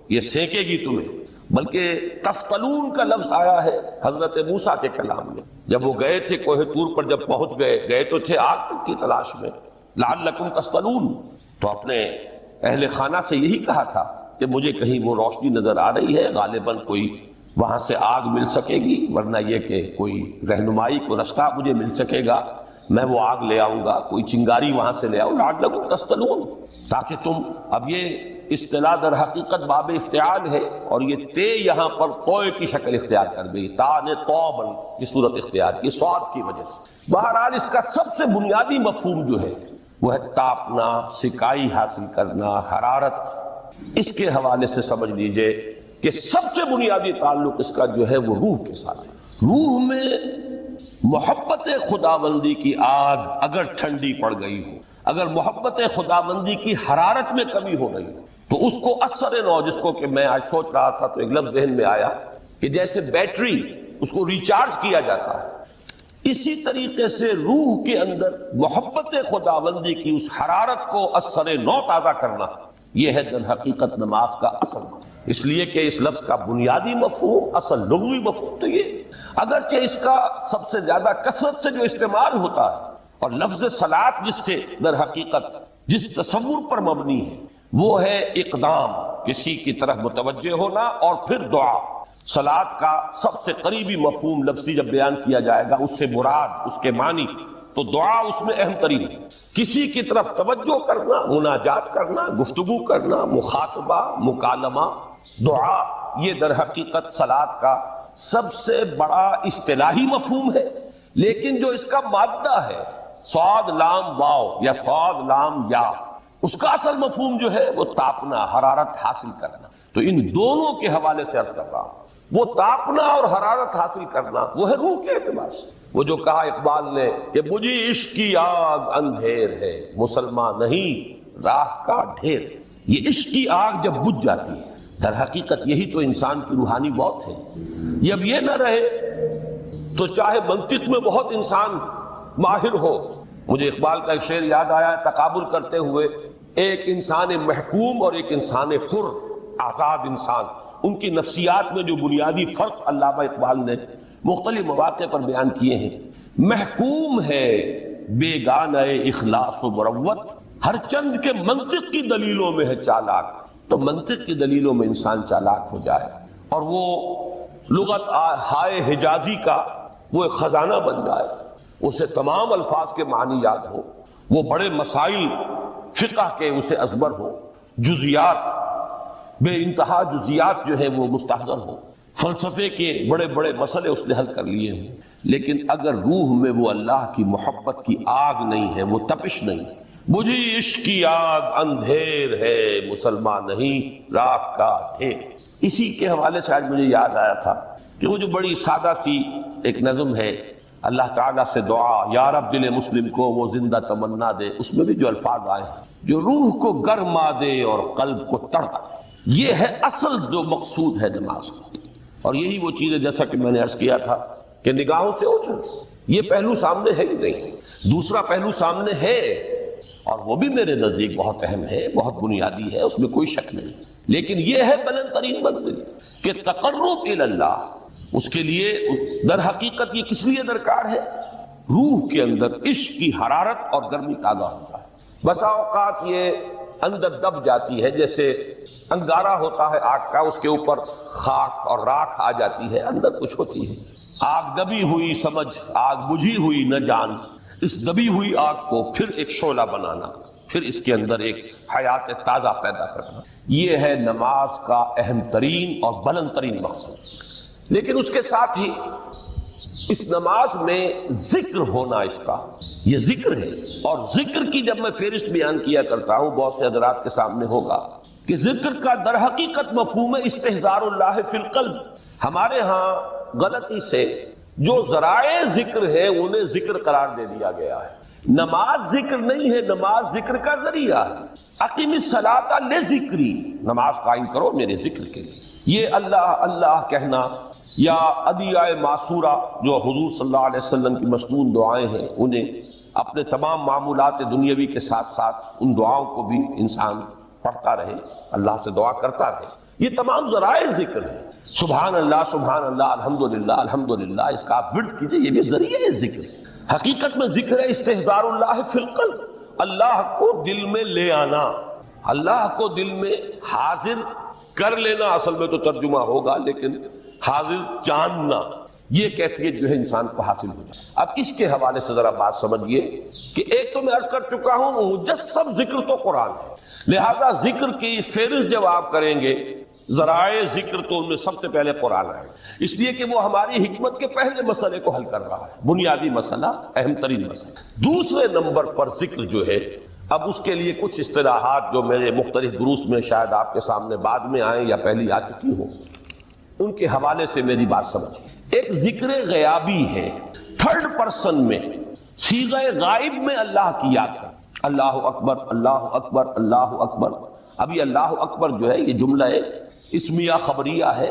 یہ سینکے گی تمہیں. بلکہ تفتلون کا لفظ آیا ہے حضرت موسیٰ کے کلام میں، جب وہ گئے تھے کوہ طور پر، جب پہنچ گئے تو تھے آگ تک کی تلاش میں. لعلکم تفتلون، تو اپنے اہل خانہ سے یہی کہا تھا کہ مجھے کہیں وہ روشنی نظر آ رہی ہے، غالباً کوئی وہاں سے آگ مل سکے گی، ورنہ یہ کہ کوئی رہنمائی کو رستہ مجھے مل سکے گا، میں وہ آگ لے آؤں گا، کوئی چنگاری وہاں سے لے آؤں. لعلکم تفتلون، تاکہ تم، اب یہ اصطلاح در حقیقت باب افتعال ہے، اور یہ تے یہاں پر توئے کی شکل اختیار کر گئی، تا نے توبن کی صورت اختیار کی سواد کی وجہ سے. بہرحال اس کا سب سے بنیادی مفہوم جو ہے وہ ہے تاپنا، سکائی حاصل کرنا، حرارت. اس کے حوالے سے سمجھ لیجئے کہ سب سے بنیادی تعلق اس کا جو ہے وہ روح کے ساتھ ہے. روح میں محبت خداوندی کی آگ اگر ٹھنڈی پڑ گئی ہو، اگر محبت خداوندی کی حرارت میں کمی ہو رہی ہو، تو اس کو اثر نو، جس کو کہ میں آج سوچ رہا تھا تو ایک لفظ ذہن میں آیا کہ جیسے بیٹری اس کو ریچارج کیا جاتا ہے، اسی طریقے سے روح کے اندر محبت خداوندی کی اس حرارت کو اثر نو تازہ کرنا، یہ ہے در حقیقت نماز کا اصل. اس لیے کہ اس لفظ کا بنیادی مفہوم، اصل لغوی مفہوم تو یہ، اگرچہ اس کا سب سے زیادہ کثرت سے جو استعمال ہوتا ہے، اور لفظ صلاۃ جس سے در حقیقت جس تصور پر مبنی ہے وہ ہے اقدام، کسی کی طرف متوجہ ہونا، اور پھر دعا. صلاۃ کا سب سے قریبی مفہوم لفظی جب بیان کیا جائے گا، اس سے مراد، اس کے معنی، تو دعا اس میں اہم ترین ہے. کسی کی طرف توجہ کرنا، مناجات کرنا، گفتگو کرنا، مخاطبہ، مکالمہ، دعا، یہ در حقیقت صلاۃ کا سب سے بڑا اصطلاحی مفہوم ہے. لیکن جو اس کا مادہ ہے صاد لام واو یا صاد لام یا، اس کا اصل مفہوم جو ہے وہ تاپنا، حرارت حاصل کرنا. تو ان دونوں کے حوالے سے عرض کر رہا ہوں، وہ تاپنا اور حرارت حاصل کرنا وہ ہے روح کے اعتبار سے. وہ جو کہا اقبال نے کہ بجھی عشق کی آگ اندھیر ہے، مسلمان نہیں راہ کا ڈھیر. یہ عشق کی آگ جب بجھ جاتی ہے، در حقیقت یہی تو انسان کی روحانی موت ہے. جب یہ نہ رہے تو چاہے منطق میں بہت انسان ماہر ہو. مجھے اقبال کا ایک شعر یاد آیا ہے، تقابل کرتے ہوئے ایک انسان محکوم اور ایک انسان حر، آزاد انسان، ان کی نفسیات میں جو بنیادی فرق علامہ اقبال نے مختلف مواقع پر بیان کیے ہیں. محکوم ہے بیگانہ اخلاص و مروت، ہر چند کے منطق کی دلیلوں میں ہے چالاک. تو منطق کی دلیلوں میں انسان چالاک ہو جائے اور وہ لغت ہائے حجازی کا وہ ایک خزانہ بن جائے، اسے تمام الفاظ کے معنی یاد ہو، وہ بڑے مسائل فقہ کے اسے ازبر ہو، جزیات، بے انتہا جزیات جو ہے وہ مستحضر ہو، فلسفے کے بڑے بڑے مسئلے اس نے حل کر لیے ہیں. لیکن اگر روح میں وہ اللہ کی محبت کی آگ نہیں ہے، وہ تپش نہیں، مجھے عشق کی آگ اندھیر ہے، مسلمان نہیں راہ کا ڈھیر. اسی کے حوالے سے آج مجھے یاد آیا تھا کہ وہ جو بڑی سادہ سی ایک نظم ہے، اللہ تعالیٰ سے دعا یا رب دل مسلم کو وہ زندہ تمنا دے، اس میں بھی جو الفاظ آئے ہیں جو روح کو گرما دے اور قلب کو تڑپا دے، یہ ہے اصل جو مقصود ہے نماز کا. اور یہی وہ چیز ہے جیسا کہ میں نے عرض کیا تھا کہ نگاہوں سے اوجھل، یہ پہلو سامنے ہے ہی نہیں. دوسرا پہلو سامنے ہے اور وہ بھی میرے نزدیک بہت اہم ہے، بہت بنیادی ہے، اس میں کوئی شک نہیں. لیکن یہ ہے بلند ترین منزل کہ تقرب الی اللہ. اس کے لیے در حقیقت یہ کس لیے درکار ہے؟ روح کے اندر عشق کی حرارت اور گرمی تازہ ہوتا ہے. بسا اوقات یہ اندر دب جاتی ہے، جیسے انگارہ ہوتا ہے آگ کا، اس کے اوپر خاک اور راکھ آ جاتی ہے، اندر کچھ ہوتی ہے. آگ دبی ہوئی سمجھ، آگ بجھی ہوئی نہ جان. اس دبی ہوئی آگ کو پھر ایک شعلہ بنانا، پھر اس کے اندر ایک حیات تازہ پیدا کرنا، یہ ہے نماز کا اہم ترین اور بلند ترین مقصد. لیکن اس کے ساتھ ہی اس نماز میں ذکر ہونا، اس کا یہ ذکر ہے. اور ذکر کی جب میں فہرست بیان کیا کرتا ہوں، بہت سے حضرات کے سامنے ہوگا کہ ذکر کا در حقیقت مفہوم ہے استحضار اللہ فی القلب. ہمارے ہاں غلطی سے جو ذرائع ذکر ہے انہیں ذکر قرار دے دیا گیا ہے. نماز ذکر نہیں ہے، نماز ذکر کا ذریعہ ہے. اقیم الصلاۃ لذکری، نماز قائم کرو میرے ذکر کے لیے. یہ اللہ اللہ کہنا یا ادعیہ معصورہ جو حضور صلی اللہ علیہ وسلم کی مسنون دعائیں ہیں، انہیں اپنے تمام معمولات دنیاوی کے ساتھ ساتھ ان دعاؤں کو بھی انسان پڑھتا رہے، اللہ سے دعا کرتا رہے. یہ تمام ذرائع ذکر ہیں. سبحان اللہ الحمدللہ الحمدللہ، اس کا آپ ورد کیجئے، یہ بھی ذریعہ ذکر ہے. حقیقت میں ذکر ہے استحضار اللہ فی القلب، اللہ کو دل میں لے آنا، اللہ کو دل میں حاضر کر لینا. اصل میں تو ترجمہ ہوگا، لیکن حاضر جاننا، یہ کیفیت جو ہے انسان کو حاصل ہو جائے. اب اس کے حوالے سے ذرا بات سمجھیے کہ ایک تو میں عرض کر چکا ہوں مجسم ذکر تو قرآن ہے، لہذا ذکر کی فہرست جب آپ کریں گے ذرائع ذکر تو ان میں سب سے پہلے قرآن ہے، اس لیے کہ وہ ہماری حکمت کے پہلے مسئلے کو حل کر رہا ہے، بنیادی مسئلہ، اہم ترین مسئلہ. دوسرے نمبر پر ذکر جو ہے، اب اس کے لیے کچھ اصطلاحات جو میرے مختلف دروس میں شاید آپ کے سامنے بعد میں آئیں یا پہلی آ چکی ہوں، ان کے حوالے سے میری بات سمجھیں. ایک ذکر غیابی ہے، تھرڈ پرسن میں، صیغہ غائب میں اللہ کی یاد کر، اللہ اکبر اللہ اکبر اللہ اکبر. ابھی اللہ اکبر جو ہے یہ جملہ اسمیہ خبریہ ہے،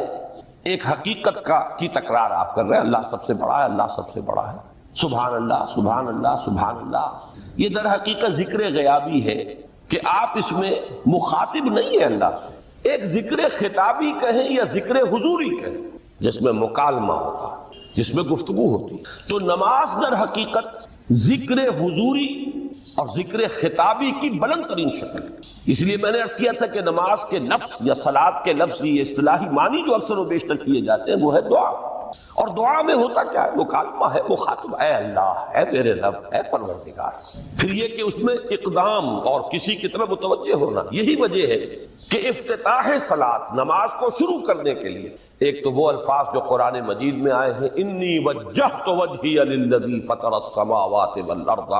ایک حقیقت کی تکرار آپ کر رہے ہیں، اللہ سب سے بڑا ہے، اللہ سب سے بڑا ہے. سبحان اللہ سبحان اللہ سبحان اللہ. یہ در حقیقت ذکر غیابی ہے کہ آپ اس میں مخاطب نہیں ہیں اللہ سے. ایک ذکر خطابی کہیں یا ذکر حضوری کہیں جس میں مکالمہ ہوتا ہے، جس میں گفتگو ہوتی. تو نماز در حقیقت ذکر حضوری اور ذکر خطابی کی بلند ترین شکل ہے. اس لیے میں نے عرض کیا تھا کہ نماز کے لفظ یا صلاۃ کے لفظ، یہ اصطلاحی معنی جو اکثر و بیشتر کیے جاتے ہیں، وہ ہے دعا. اور دعا میں ہوتا کیا ہے؟ مکالمہ ہے، مخاطب، اے اللہ، اے میرے رب، اے پروردگار. پھر یہ کہ اس میں اقدام اور کسی کی طرف متوجہ ہونا. یہی وجہ ہے کہ افتتاح صلاۃ، نماز کو شروع کرنے کے لیے ایک تو وہ الفاظ جو قرآن مجید میں آئے ہیں، انی وجہت وجہی للذی فطر السماوات والارض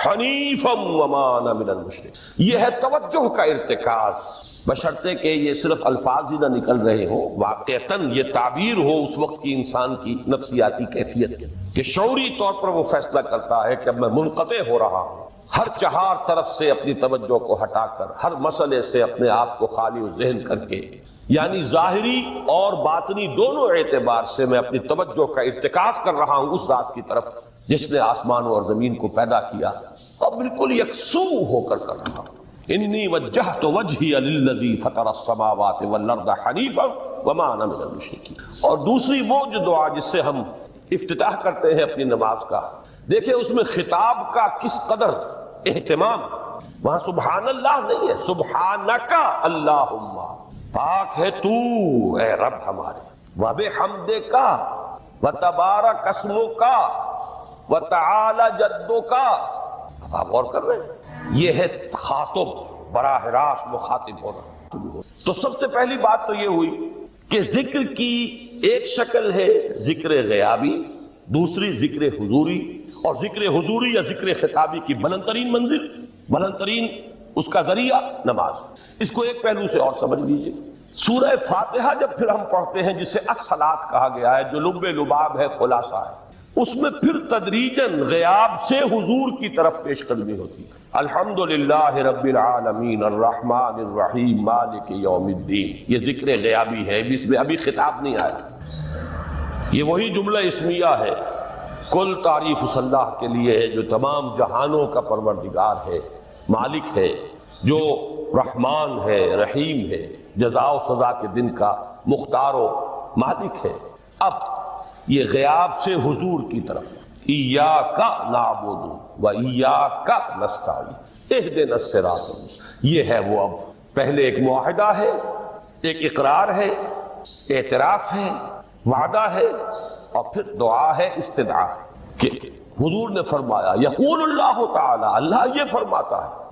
حنیفا وما انا من المشرکین. یہ ہے توجہ کا ارتکاز، بشرطے کہ یہ صرف الفاظ ہی نہ نکل رہے ہوں، واقعتاً یہ تعبیر ہو اس وقت کی انسان کی نفسیاتی کیفیت کے، کہ شعوری طور پر وہ فیصلہ کرتا ہے کہ اب میں منقطع ہو رہا ہوں، ہر چہار طرف سے اپنی توجہ کو ہٹا کر، ہر مسئلے سے اپنے آپ کو خالی و ذہن کر کے، یعنی ظاہری اور باطنی دونوں اعتبار سے میں اپنی توجہ کا ارتکاز کر رہا ہوں اس ذات کی طرف جس نے آسمان اور زمین کو پیدا کیا، اور بالکل یکسو ہو کر رہا ہوں. انی وجہت وجہی للذی فطر السماوات والارض حنیفا وما انا من المشرکین. اور دوسری وہ جو دعا جس سے ہم افتتاح کرتے ہیں اپنی نماز کا، دیکھیں اس میں خطاب کا کس قدر اہتمام. وہاں سبحان اللہ نہیں ہے، سبحانک اللہم، پاک ہے تو اے رب ہمارے، وبحمدک وتبارک اسمک وتعالی جدک. آپ غور کر رہے ہیں، یہ ہے خاطب، براہ راست مخاطب ہونا. تو سب سے پہلی بات تو یہ ہوئی کہ ذکر کی ایک شکل ہے ذکر غیابی، دوسری ذکر حضوری، اور ذکر حضوری یا ذکر خطابی کی بلند ترین منزل، بلند ترین اس کا ذریعہ نماز. اس کو ایک پہلو سے اور سمجھ لیجئے. سورہ فاتحہ جب پھر ہم پڑھتے ہیں جسے الصلاۃ کہا گیا ہے، جو لب لباب ہے، خلاصہ ہے، اس میں پھر تدریجاً غیاب سے حضور کی طرف پیش قدمی ہوتی ہے. الحمدللہ رب العالمین الرحمن الرحیم مالک یوم الدین. یہ ذکر غیابی ہے، اس میں ابھی خطاب نہیں آیا. یہ وہی جملہ اسمیہ ہے، کل تعریف اس اللہ کے لیے ہے جو تمام جہانوں کا پروردگار ہے، مالک ہے، جو رحمان ہے، رحیم ہے، جزا و سزا کے دن کا مختار و مالک ہے. اب یہ غیاب سے حضور کی طرف، ایاک نعبد و ایاک نستعین اہدنا الصراط المستقیم. یہ ہے وہ. اب پہلے ایک معاہدہ ہے، ایک اقرار ہے، اعتراف ہے، وعدہ ہے، اور پھر دعا ہے، استدعا ہے. کہ حضور نے فرمایا، یقول اللہ تعالی، اللہ یہ فرماتا ہے،